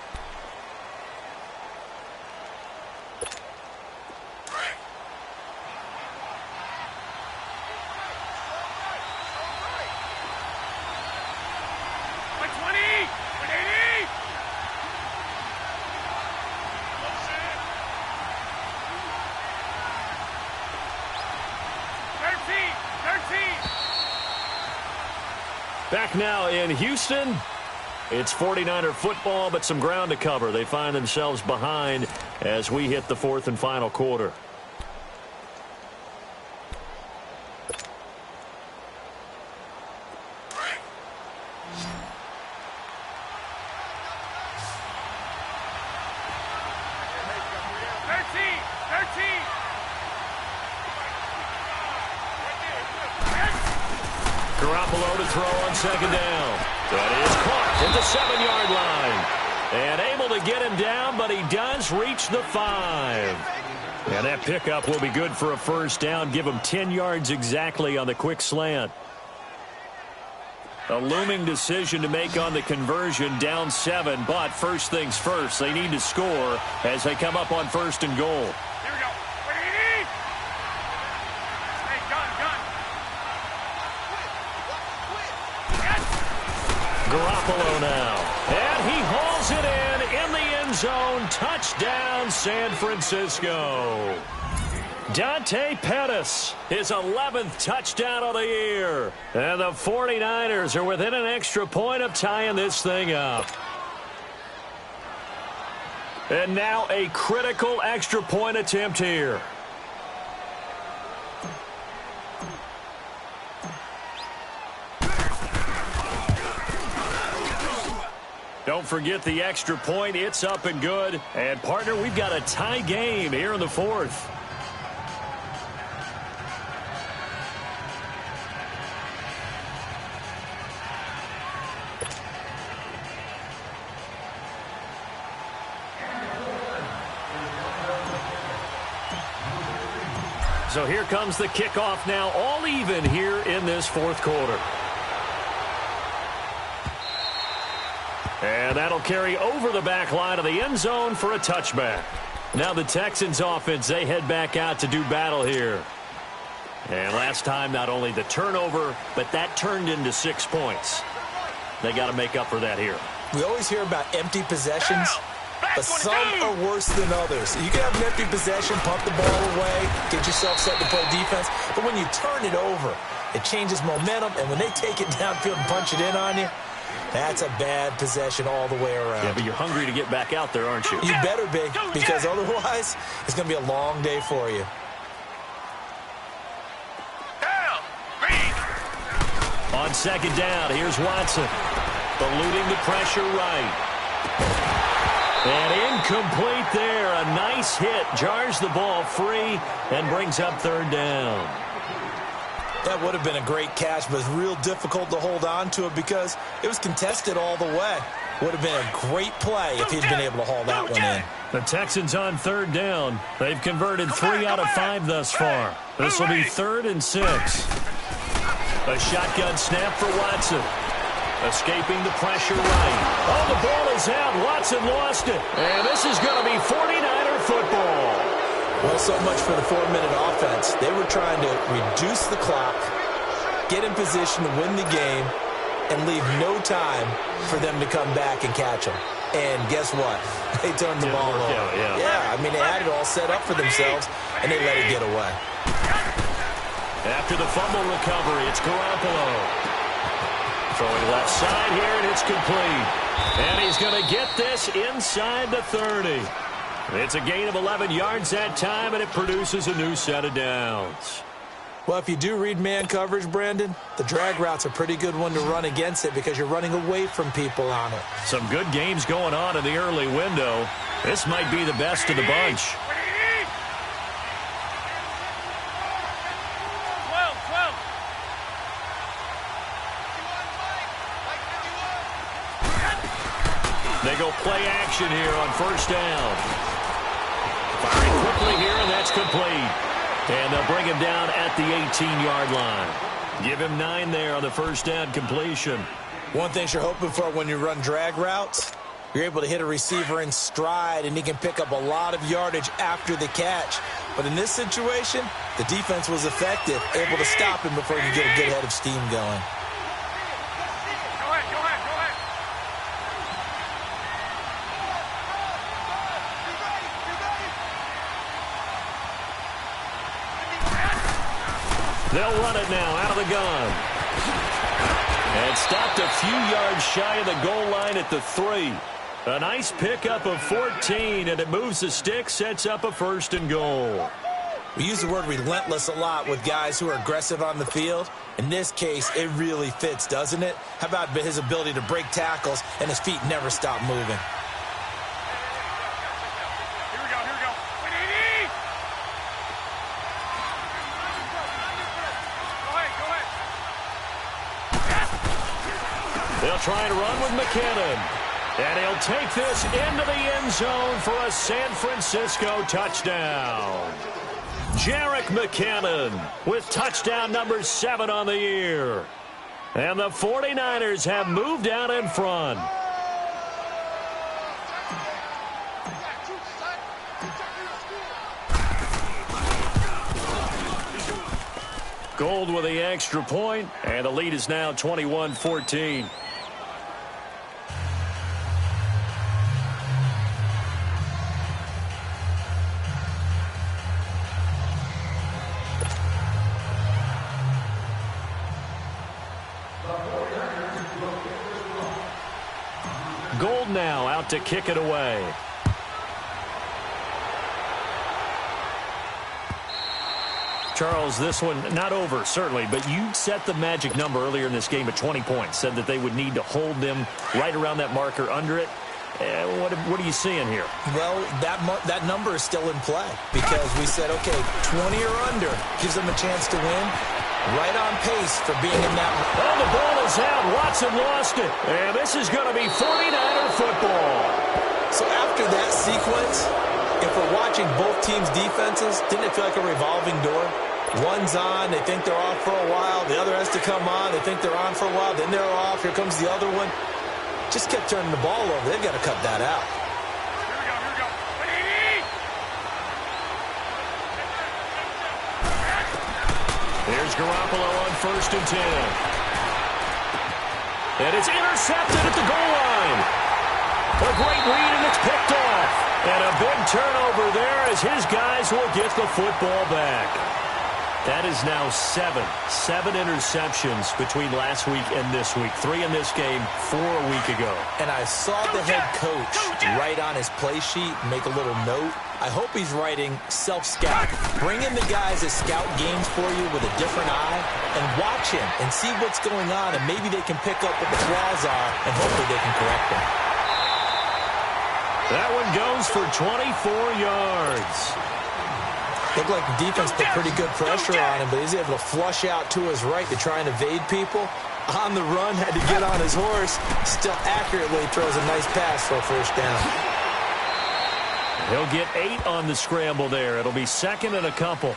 Back now in Houston. It's 49er football, but some ground to cover. They find themselves behind as we hit the fourth and final quarter. Garoppolo to throw on second down. That is caught at the 7-yard line. And able to get him down, but he does reach the 5. And that pickup will be good for a first down. Give him 10 yards exactly on the quick slant. A looming decision to make on the conversion, down 7. But first things first, they need to score as they come up on first and goal. Garoppolo now. And he hauls it in the end zone. Touchdown, San Francisco. Dante Pettis, his 11th touchdown of the year. And the 49ers are within an extra point of tying this thing up. And now a critical extra point attempt here. Don't forget the extra point. It's up and good. And, partner, we've got a tie game here in the fourth. So here comes the kickoff now, all even here in this fourth quarter. And that'll carry over the back line of the end zone for a touchback. Now the Texans offense, they head back out to do battle here. And last time, not only the turnover, but that turned into 6 points. They got to make up for that here. We always hear about empty possessions, but some are worse than others. You can have an empty possession, pump the ball away, get yourself set to play defense, but when you turn it over, it changes momentum, and when they take it downfield and punch it in on you, That's a bad possession all the way around. Yeah, but you're hungry to get back out there, aren't you? You better be, because otherwise it's going to be a long day for you. On second down, here's Watson. Eluding the pressure right. And incomplete there. A nice hit. Jars the ball free and brings up third down. That would have been a great catch, but it's real difficult to hold on to it because it was contested all the way. Would have been a great play if he'd been able to haul that one in. The Texans on third down. They've converted 3 out of 5 thus far. This will be 3rd and 6. A shotgun snap for Watson. Escaping the pressure right. Oh, the ball is out. Watson lost it. And this is going to be 49er football. Well, so much for the 4-minute offense. They were trying to reduce the clock, get in position to win the game, and leave no time for them to come back and catch them. And guess what? They turned the ball over. Yeah, I mean, they had it all set up for themselves, and they let it get away. After the fumble recovery, it's Garoppolo. Throwing left side here, and it's complete. And he's going to get this inside the 30. It's a gain of 11 yards that time, and it produces a new set of downs. Well, if you do read man coverage, Brandon, the drag route's a pretty good one to run against it because you're running away from people on it. Some good games going on in the early window. This might be the best of the bunch. They go play action here on first down. Firing quickly here, and that's complete. And they'll bring him down at the 18-yard line. Give him 9 there on the first down completion. One thing you're hoping for when you run drag routes, you're able to hit a receiver in stride, and he can pick up a lot of yardage after the catch. But in this situation, the defense was effective, able to stop him before he could get a good head of steam going. They'll run it now out of the gun. And stopped a few yards shy of the goal line at the 3. A nice pickup of 14, and it moves the stick, sets up a 1st and goal. We use the word relentless a lot with guys who are aggressive on the field. In this case, it really fits, doesn't it? How about his ability to break tackles and his feet never stop moving? They'll try and run with McKinnon. And he'll take this into the end zone for a San Francisco touchdown. Jerick McKinnon with touchdown number 7 on the year. And the 49ers have moved out in front. Gold with the extra point, and the lead is now 21-14. Gold now out to kick it away. Charles, this one not over, certainly, but you set the magic number earlier in this game at 20 points, said that they would need to hold them right around that marker under it. What are you seeing here? Well, that number is still in play because we said, okay, 20 or under gives them a chance to win. Right on pace for being in that. Oh, the ball is out. Watson lost it. And this is going to be 49er football. So after that sequence, if we're watching both teams' defenses, didn't it feel like a revolving door? One's on, they think they're off for a while. The other has to come on, they think they're on for a while. Then they're off. Here comes the other one. Just kept turning the ball over. They've got to cut that out. There's Garoppolo on 1st and 10. And it's intercepted at the goal line. A great read, and it's picked off. And a big turnover there as his guys will get the football back. That is now 7 interceptions between last week and this week. 3 in this game, 4 a week ago. And I saw the head coach write on his play sheet, make a little note. I hope he's writing self-scout. Bring in the guys that scout games for you with a different eye and watch him and see what's going on, and maybe they can pick up what the flaws are, and hopefully they can correct them. That one goes for 24 yards. Looked like the defense put pretty good pressure on him, but he's able to flush out to his right to try and evade people. On the run, had to get on his horse. Still accurately throws a nice pass for a first down. He'll get 8 on the scramble there. It'll be 2nd and a couple.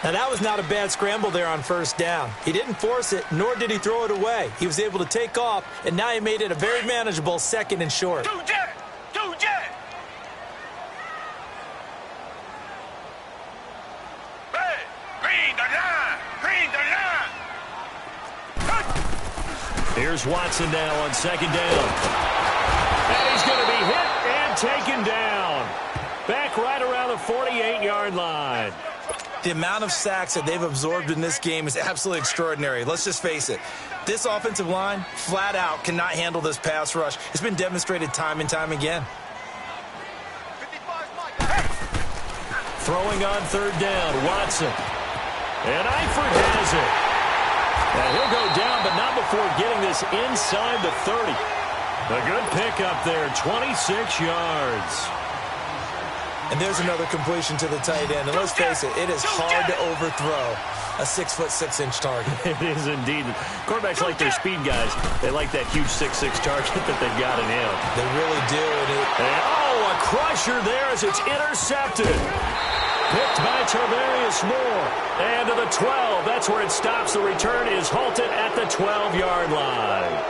Now, that was not a bad scramble there on first down. He didn't force it, nor did he throw it away. He was able to take off, and now he made it a very manageable 2nd and short. Here's Watson now on 2nd down. And he's going to be hit and taken down. Back right around the 48-yard line. The amount of sacks that they've absorbed in this game is absolutely extraordinary. Let's just face it. This offensive line, flat out, cannot handle this pass rush. It's been demonstrated time and time again. Throwing on 3rd down, Watson. And Eifert has it. And he'll go down, but not before getting this inside the 30. A good pickup there, 26 yards. And there's another completion to the tight end. And let's face it is hard to overthrow a 6'6" target. It is indeed. Quarterbacks like their speed guys. They like that huge 6'6" target that they've got in him. They really do. A crusher there as it's intercepted. Picked by Tarvarius Moore. And to the 12. That's where it stops. The return is halted at the 12-yard line.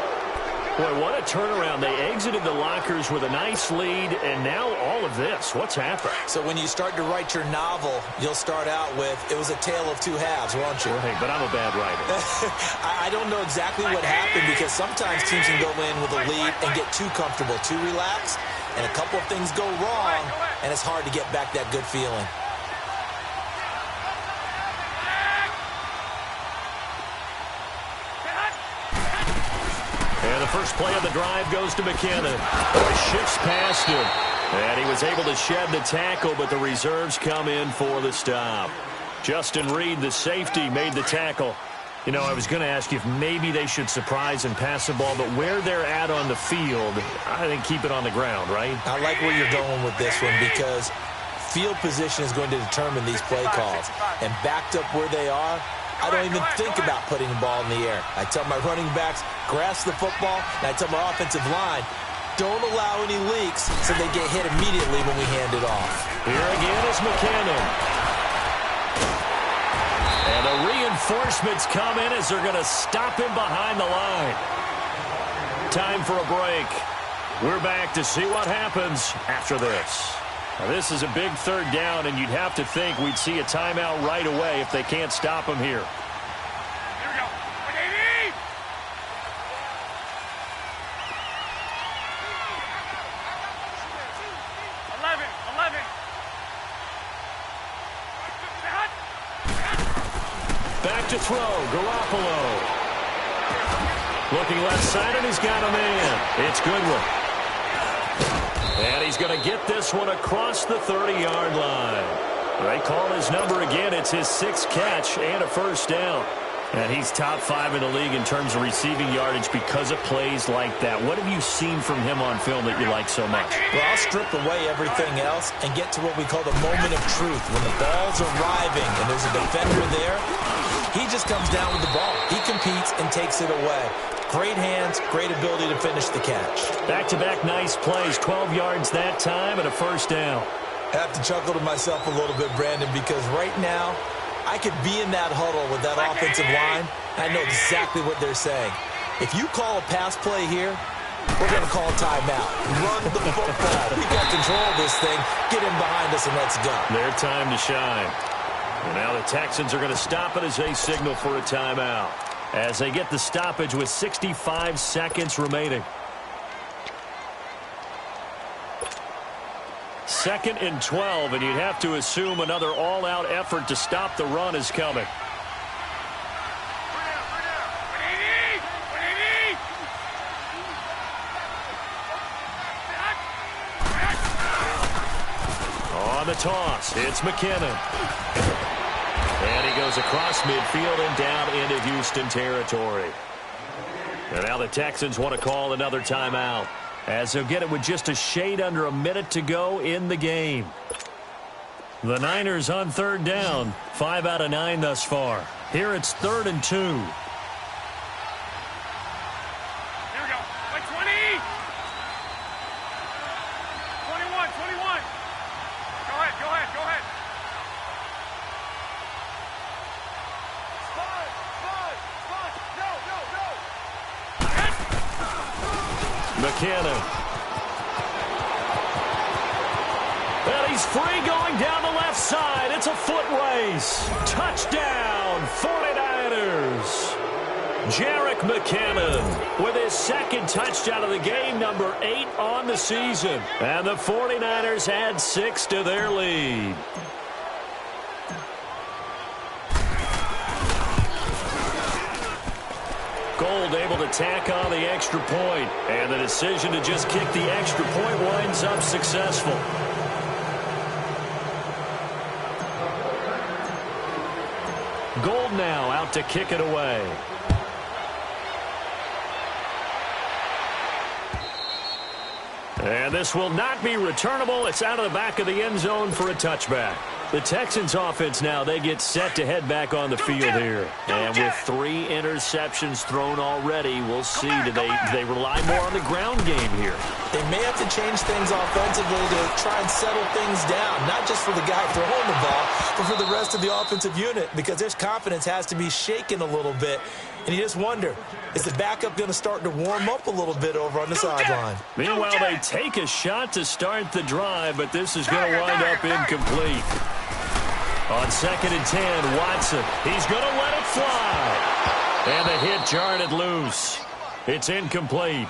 Boy, what a turnaround. They exited the lockers with a nice lead, and now all of this. What's happened? So when you start to write your novel, you'll start out with, it was a tale of 2 halves, won't you? Right, but I'm a bad writer. I don't know exactly what happened, because sometimes teams can go in with a lead and get too comfortable, too relaxed, and a couple of things go wrong, and it's hard to get back that good feeling. And the first play of the drive goes to McKinnon. Shifts past him. And he was able to shed the tackle, but the reserves come in for the stop. Justin Reed, the safety, made the tackle. You know, I was going to ask you if maybe they should surprise and pass the ball, but where they're at on the field, I think keep it on the ground, right? I like where you're going with this one, because field position is going to determine these play calls. And backed up where they are, I don't even think about putting the ball in the air. I tell my running backs, grasp the football, and I tell my offensive line, don't allow any leaks so they get hit immediately when we hand it off. Here again is McKinnon. And the reinforcements come in as they're going to stop him behind the line. Time for a break. We're back to see what happens after this. Now, this is a big 3rd down, and you'd have to think we'd see a timeout right away if they can't stop him here. Here we go. Baby! Back to throw, Garoppolo. Looking left side, and he's got a man. It's Goodwin. And he's going to get this one across the 30-yard line. They call his number again. It's his 6th catch and a first down. And he's top 5 in the league in terms of receiving yardage because of plays like that. What have you seen from him on film that you like so much? Well, I'll strip away everything else and get to what we call the moment of truth. When the ball's arriving and there's a defender there, he just comes down with the ball. He competes and takes it away. Great hands, great ability to finish the catch. Back-to-back nice plays, 12 yards that time and a first down. I have to chuckle to myself a little bit, Brandon, because right now I could be in that huddle with that offensive line. I know exactly what they're saying. If you call a pass play here, we're going to call a timeout. Run the football. We got control of this thing. Get him behind us and let's go. Their time to shine. And now the Texans are going to stop it as they signal for a timeout, as they get the stoppage with 65 seconds remaining. 2nd and 12, and you'd have to assume another all-out effort to stop the run is coming. On the toss, it's McKinnon. And he goes across midfield and down into Houston territory. And now the Texans want to call another timeout, as they'll get it with just a shade under a minute to go in the game. The Niners on third down, 5 out of 9 thus far. Here it's 3rd and 2. Here we go. Wait, 20. 21. Go ahead. Spot. No. McKinnon. And he's free going down the left side. It's a foot race. Touchdown, 49ers. Jerick McKinnon with his second touchdown of the game, number 8 on the season. And the 49ers add 6 to their lead. Gold able to tack on the extra point. And the decision to just kick the extra point winds up successful. Gold now out to kick it away. And this will not be returnable. It's out of the back of the end zone for a touchback. The Texans offense now, they get set to head back on the field here. And with 3 interceptions thrown already, we'll see. Do they rely more on the ground game here? They may have to change things offensively to try and settle things down, not just for the guy throwing the ball, but for the rest of the offensive unit, because their confidence has to be shaken a little bit. And you just wonder, is the backup going to start to warm up a little bit over on the sideline? Meanwhile, they take a shot to start the drive, but this is going to wind up incomplete. On 2nd and 10, Watson. He's going to let it fly. And the hit jarred it loose. It's incomplete.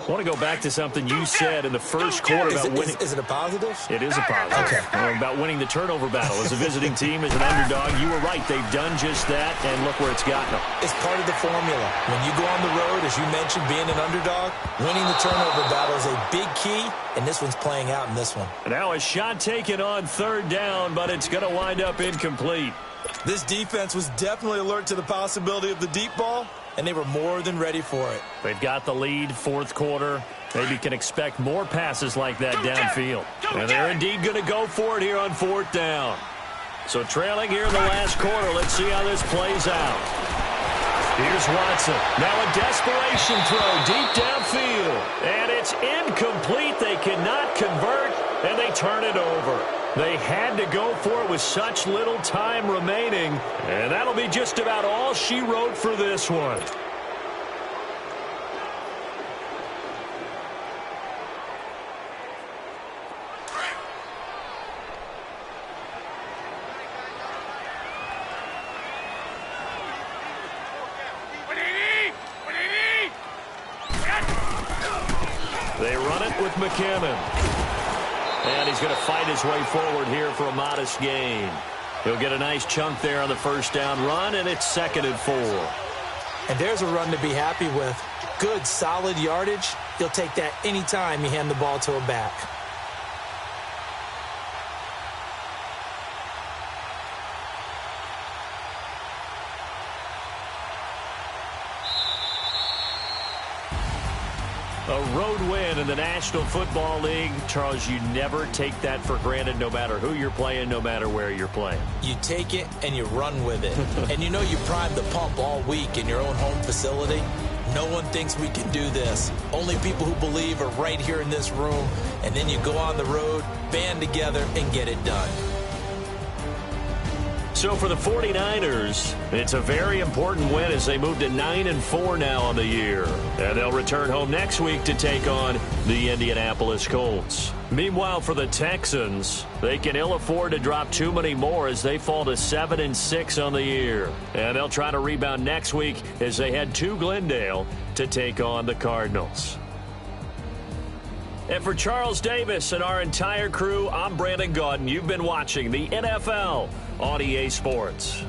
I want to go back to something you said in the first quarter about winning. Is it a positive? It is a positive. Okay. About winning the turnover battle. As a visiting team, as an underdog, you were right. They've done just that, and look where it's gotten them. It's part of the formula. When you go on the road, as you mentioned, being an underdog, winning the turnover battle is a big key, and this one's playing out in this one. Now a shot taken on 3rd down, but it's going to wind up incomplete. This defense was definitely alert to the possibility of the deep ball, and they were more than ready for it. They've got the lead, 4th quarter. Maybe can expect more passes like that downfield. And they're indeed going to go for it here on 4th down. So trailing here in the last quarter, let's see how this plays out. Here's Watson. Now a desperation throw deep downfield. And it's incomplete. They cannot convert, and they turn it over. They had to go for it with such little time remaining. And that'll be just about all she wrote for this one. They run it with McKinnon. And he's going to fight his way forward here for a modest gain. He'll get a nice chunk there on the 1st down run, and it's 2nd and 4. And there's a run to be happy with. Good, solid yardage. He'll take that anytime you hand the ball to a back. A road win in the National Football League. Charles, you never take that for granted no matter who you're playing, no matter where you're playing. You take it and you run with it. And you know you primed the pump all week in your own home facility. No one thinks we can do this. Only people who believe are right here in this room. And then you go on the road, band together, and get it done. So for the 49ers, it's a very important win as they move to 9-4 now on the year. And they'll return home next week to take on the Indianapolis Colts. Meanwhile, for the Texans, they can ill afford to drop too many more as they fall to 7-6 on the year. And they'll try to rebound next week as they head to Glendale to take on the Cardinals. And for Charles Davis and our entire crew, I'm Brandon Gaudin. You've been watching the NFL on EA Sports.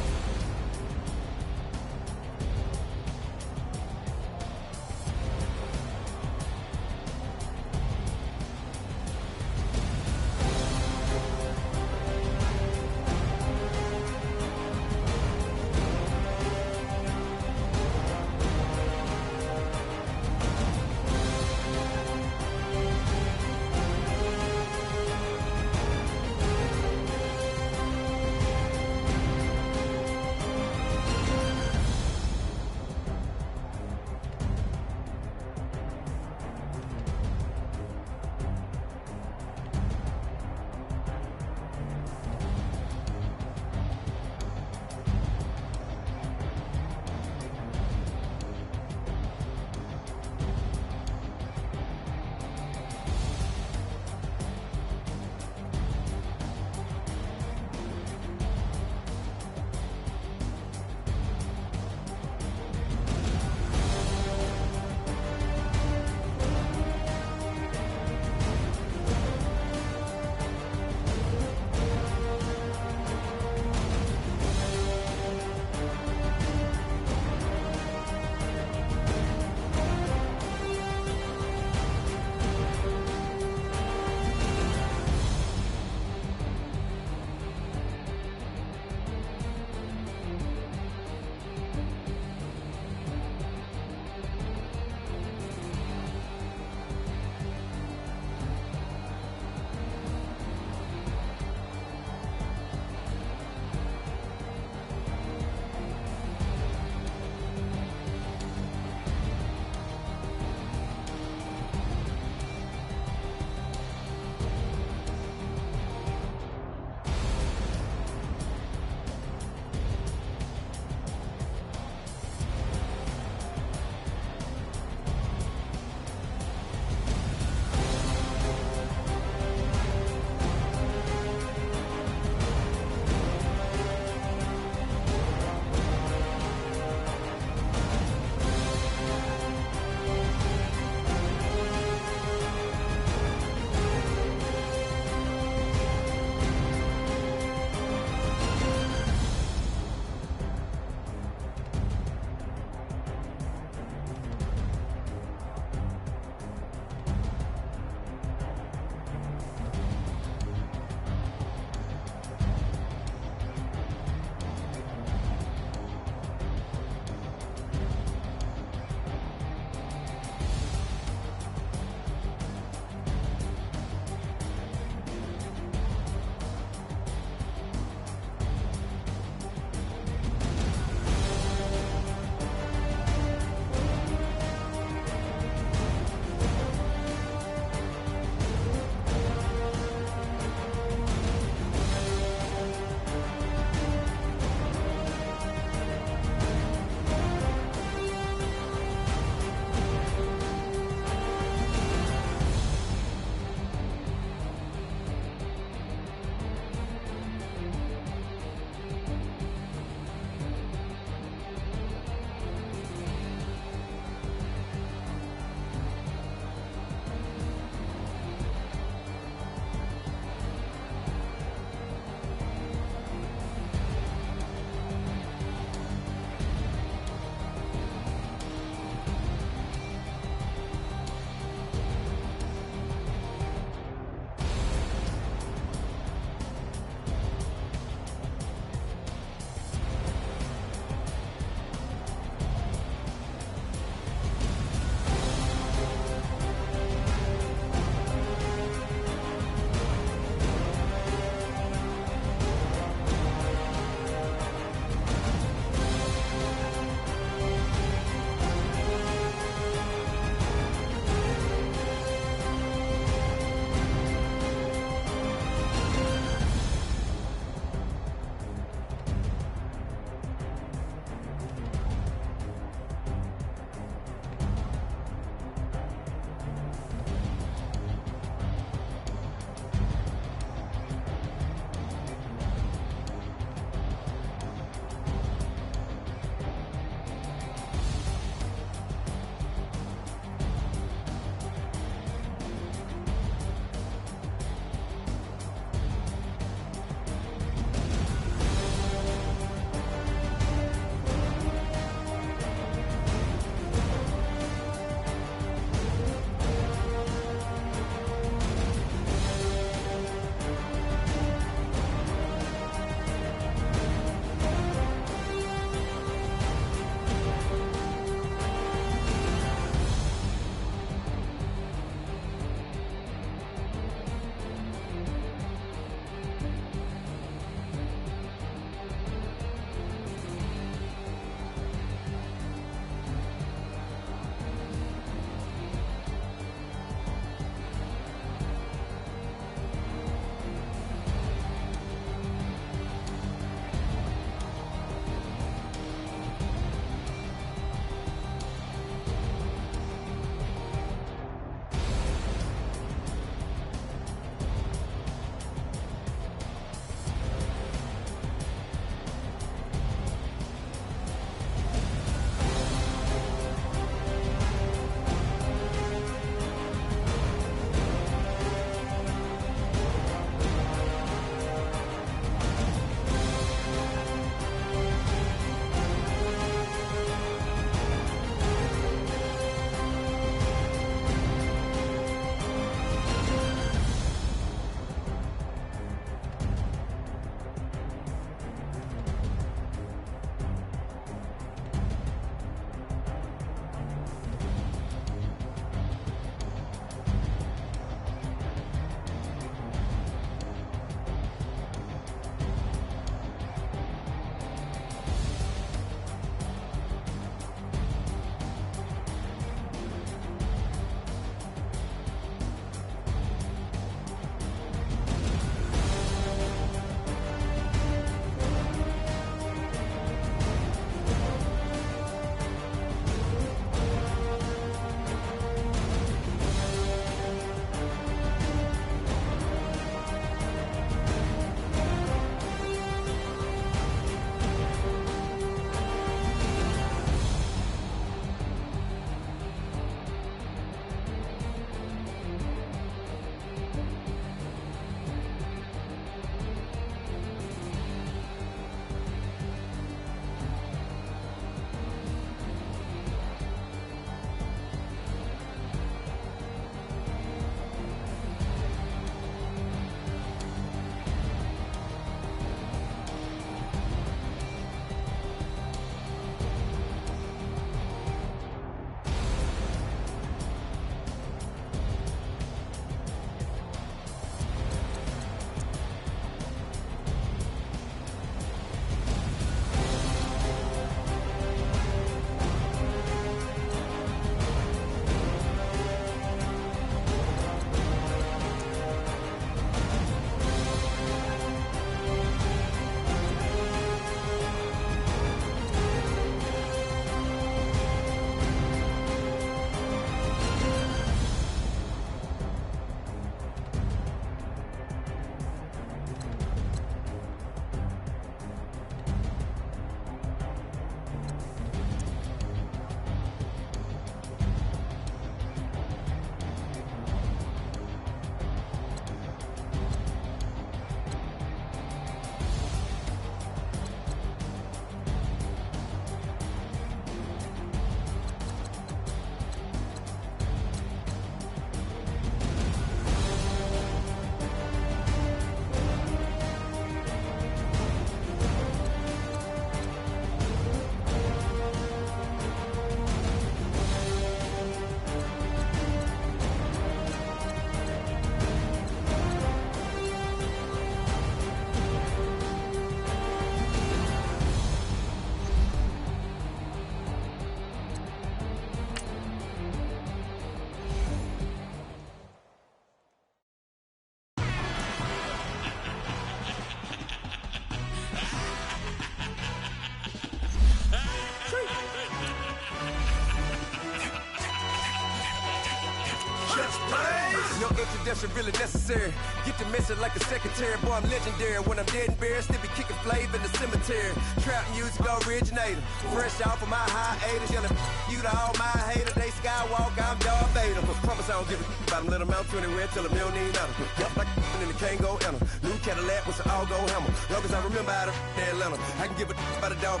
introduction really necessary. Get the message like a secretary. Boy, I'm legendary. When I'm dead and buried, still be kicking flavor in the cemetery. Trap music originator. Fresh off of my hiatus. Yelling you to all my haters. They skywalk, I'm Darth Vader. Promise I don't give a about them. Let them out to anywhere. Tell them you don't need nothing. Yup, like and the can't go enter. New Cadillac with an all-go hammer. Long as I remember how to Atlanta. I can give a about a dog.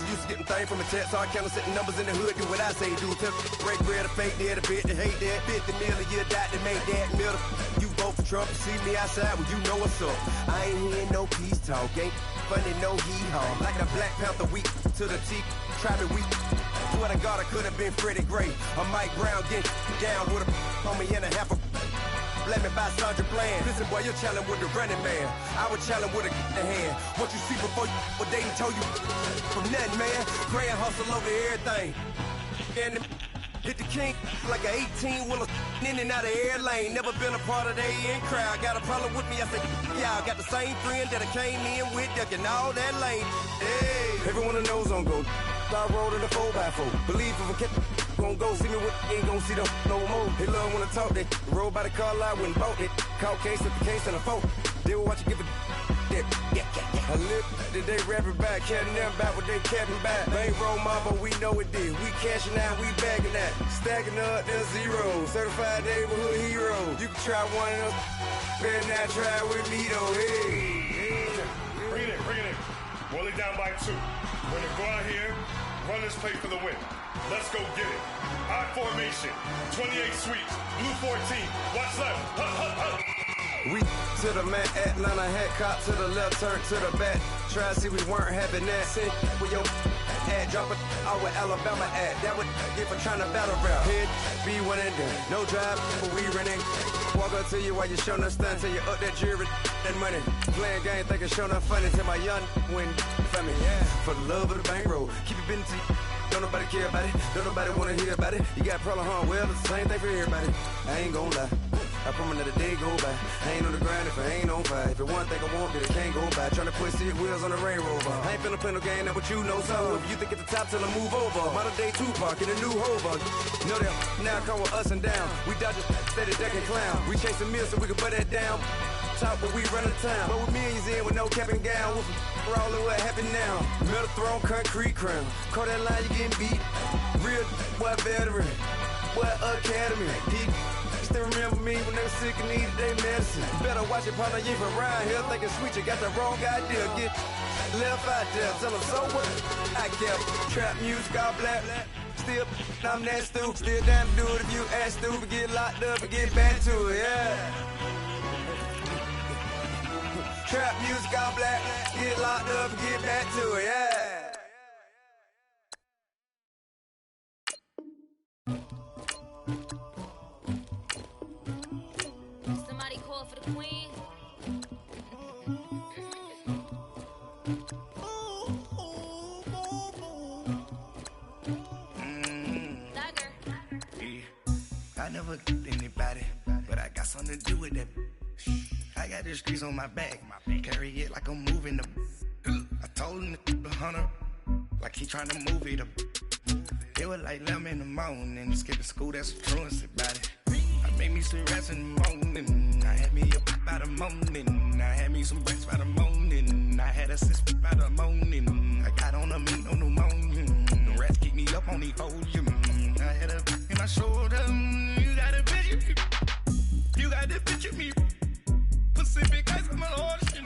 Used to getting things from a text. So I count setting numbers in the hood. Do what I say do. Tell break bread, a fake dead, a bit to hate that. 50 million, you died to make that middle. You vote for Trump, you see me outside, well, you know what's up. I ain't hearing no peace talk, ain't funny, no hee-haw. Like a Black Panther weak to the teeth, try me weak. Swear to God, I could have been Freddie Gray. Or Mike Brown getting down with a on me and a half a. Let me buy Sandra Bland. Listen, boy, you're challenging with the running man. I would challenge with a hand. What you see before you, what they done told you from nothing, man. Grand hustle over everything. And hit the king like an 18-wheeler in and out of air lane. Never been a part of the in crowd. Got a problem with me, I said, y'all got the same friend that I came in with, ducking all that lane. Hey, everyone knows on go. I rolled in a 4x4. Believe if a cat gon' go see me with ain't gon' see them no more. They love when I talk, they roll by the car lot when bought it. Caught case at the case and a phone. They will watch you give a yeah. I live that they rapping back, catting them back what they capping back. They ain't roll my, but we know it did. We cashing out, we bagging that. Stacking up, there's zero. Certified neighborhood hero. You can try one of them, better not try with me though. Hey. Bring it in. Roll it down by 2. We're gonna go out here, run this play for the win. Let's go get it. I formation, 28 sweeps, blue 14. Watch left. We to the man, Atlanta head cop to the left, turn to the back. Try to see we weren't having that. Sit with your ad, drop it out with Alabama ad. That would get for trying to battle rap. Head, be one and done. No drive, but we running. Walk up to you while you showing us stun. Till you up that jury, that money. Playing game, thinking showing up funny. Till my young win for me. Yeah. For the love of the bankroll. Keep it business. Don't nobody care about it. Don't nobody wanna hear about it. You got problem, huh? Well, it's the same thing for everybody. I ain't gon' lie. I promise that a day go by. I ain't on the grind if I ain't on fire. If it one thing I want, then it can't go by. Tryna put 6 wheels on the Range Rover. I ain't finna play no game, that what you know. So if you think at the top, tell them move over. Modern day Tupac in a new Hova. Know that now come with us and down. We dodge a steady deck and clown. We chase a meal so we can put that down. Top, but we run the town. But with millions in with no cap and gown. We're all in what happened now. Metal throne, concrete crown. Call that line, you getting beat. Real, what veteran. What academy. He still remember me when they were sick and needed their medicine. Better watch it, partner, you from around here thinking sweet, you got the wrong idea. Get left out there, tell them so what I kept. Trap music, all black. Still, I'm that stupid. Still down to do it if you ask stupid. Get locked up and get back to it, yeah. Trap music, all black. Get locked up and get back to it, yeah. Somebody call for the queen. I never killed anybody, but I got something to do with that. I got the streets on my back, carry it like I'm moving the. I told him the hunter, like he trying to move it up. It was like 11 in the morning, skipping school, that's a truancy body. I made me some rats in the morning, I had me a pop by the morning, I had me some breaks by the morning, I had a sis by the morning, I got on a meat on the morning, the rats keep me up on the podium, I had a in my shoulder, you got a picture, you got the picture me, Pacific ice on my ocean,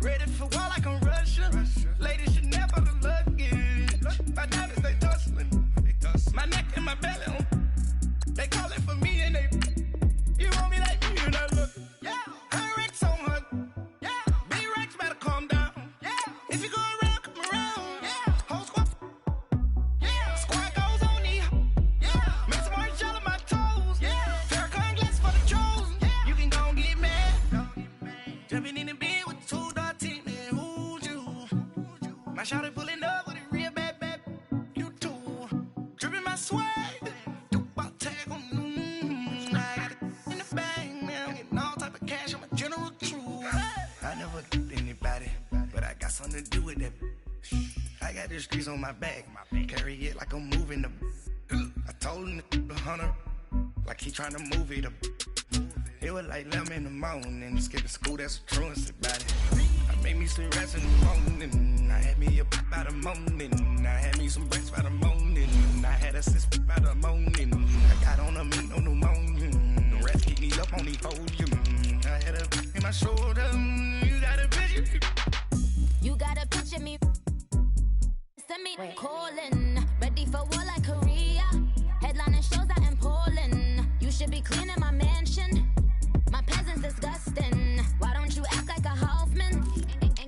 ready for war like I'm Russia, ladies should never the luggage, my diamonds they tussling, my neck and my belly on, they calling for me and they, you want me like me and I look, yeah, I wreck so much, yeah, B-Rex better calm down, yeah, if you go around, come around, yeah, whole squad, yeah, squad goes on me, yeah, make some orange gel on my toes, yeah, Farrakhan glass for the chosen, yeah, you can go and get mad, jumping in the bed with 2 dark teeth, man, who's you, my shawty pulling up with a real bad, you too, dripping my swag, I never killed anybody, but I got something to do with that. I got the streets on my back, carry it like I'm moving the. I told him the hunter, like he trying to move it up. It was like 11 in the morning. Skipping school, that's the truancy about it. I made me some rest in the morning. I had me a pop by the morning. I had me some breaks by the morning. I had a sis by the morning. I got on a meat on the morning. The rest keep me up on the podium. I had a in my shoulder. You got a picture. You got a picture me. Send me calling. Ready for war like Korea. Headlining shows out in Poland. You should be cleaning my mansion. My peasants disgusting. Why don't you act like a Hoffman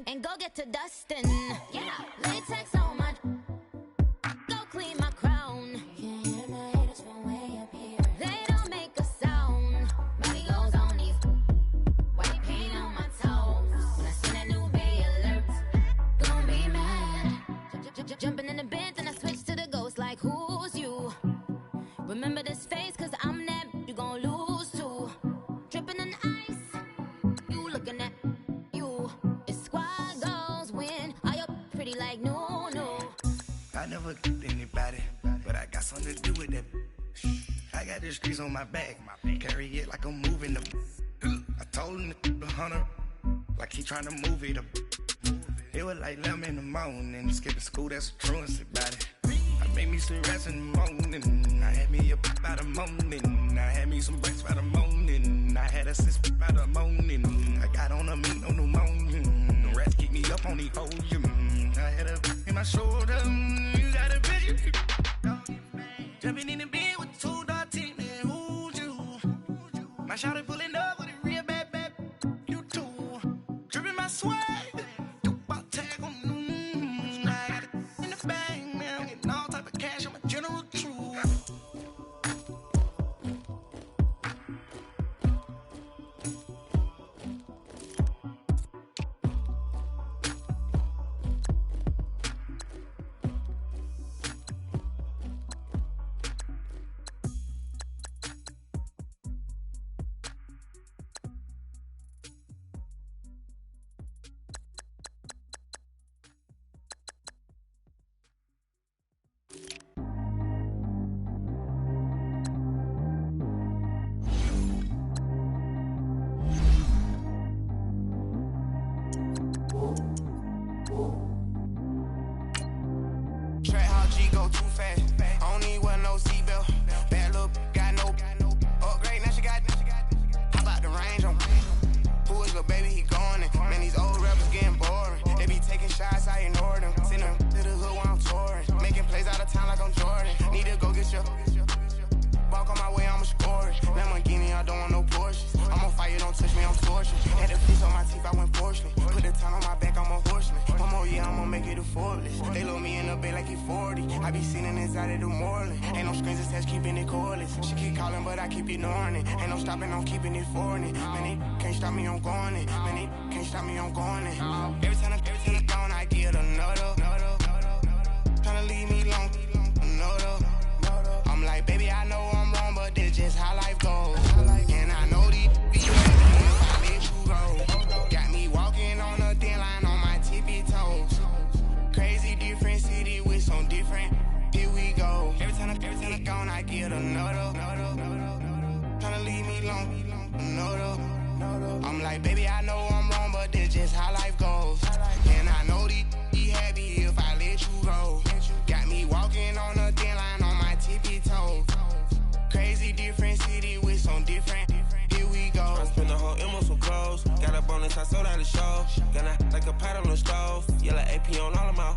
and go get to dustin'? Yeah, latex on my. Go clean my crown. Can you hear my haters from way up here? They don't make a sound. Body goes on these. White paint on my toes. When I see that new bay alert, gon' be mad. Jumping in the Benz and I switch to the ghost like who's you? Remember this face cause I'm that you gon' lose too. Dripping in ice, you looking at you. It's squad goals win. Are you pretty like no? I never did anybody, but I got something to do with that. I got the streets on my back, carry it like I'm moving them. I told him the hunter, like he trying to move it up. It was like 11 in the morning, skipping school, that's the truancy about it. I made me some rest in the morning. I had me a pop by the morning. I had me some breaks by the morning. I had a sis by the morning. I got on a meat on the morning. The rest keep me up on the podium. I had a in my shoulder. You got a picture. Jumping in the bed with 2 dark teeth, man, who's you? My shawty pulling up with a real bad, you too. Dripping my swag. Go too fast. I don't need wear no seatbelt. Bad look, got no upgrade. Now she got. How about the range on? Who is the baby? He going in. Man, these old rappers getting boring. They be taking shots, I ignore them. Send them to the hood while I'm touring. Making plays out of town like I'm Jordan. Need to go get your. Walk on my way, I'ma score it. Lamborghini, I don't want no Porsches. I'm on fire, don't touch me, I'm tortured. Had the fish on my teeth, I went porcelain. Put the town on my back, I'm a horseman. One more year, I'ma make it affordless. They load me in the bay like he 40. I be sitting inside of the Moreland. Ain't no screens attached, keeping it cordless. She keep calling, but I keep ignoring it. Ain't no stopping, I'm keeping it for it. Man, it can't stop me, I'm going it. Man, it can't stop me, I'm going it. Every time I gone, I get another. Tryna leave me alone, another. I'm like, baby, I know I'm wrong, but this just how life goes. And I know these be happy if I let you go. Got me walking on a thin line on my tippy toes. Crazy different city with some different. Here we go. Every time I gone, I get another. Tryna leave me alone, another. I'm like, baby, I know I'm wrong, but this just how life goes. And I know these be happy if I let you go. Got me walking on a thin line on my tippy toes. Crazy different city with some different. Here we go. I spent the whole M on some clothes. Got a bonus, I sold out the show. Gonna like a pot on the stove. Yellow AP on all of my.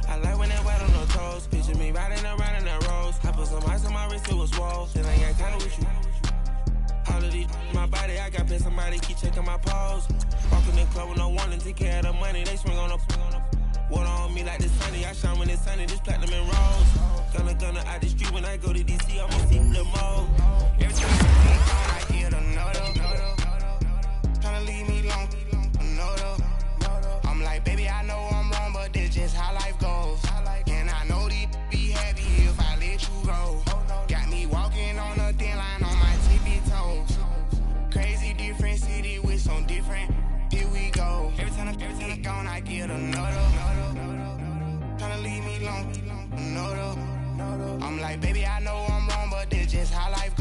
I like when that white on the toes. Picture me riding around in that rose. I put some ice on my wrist, it was swole. Then I got kinda with you. All of these, my body, I got pay somebody keep checking my pose. Walking in the club with no warning, take care of the money. They swing on the. Water on me like the sunny, I shine when it's sunny, this platinum and rose. Gonna out the street when I go to DC, I'ma see the mode. Every time I get another. Tryna leave me alone, another. I'm like, baby, I know I'm wrong, but this just how life goes. And I know these be happy if I let you go. Got me walking on a thin line on my tippy toes. Crazy different city with some different. Here we go. Every time I gone, I get another. Tryna leave me alone, another. I'm like, baby, I know I'm wrong, but this just how life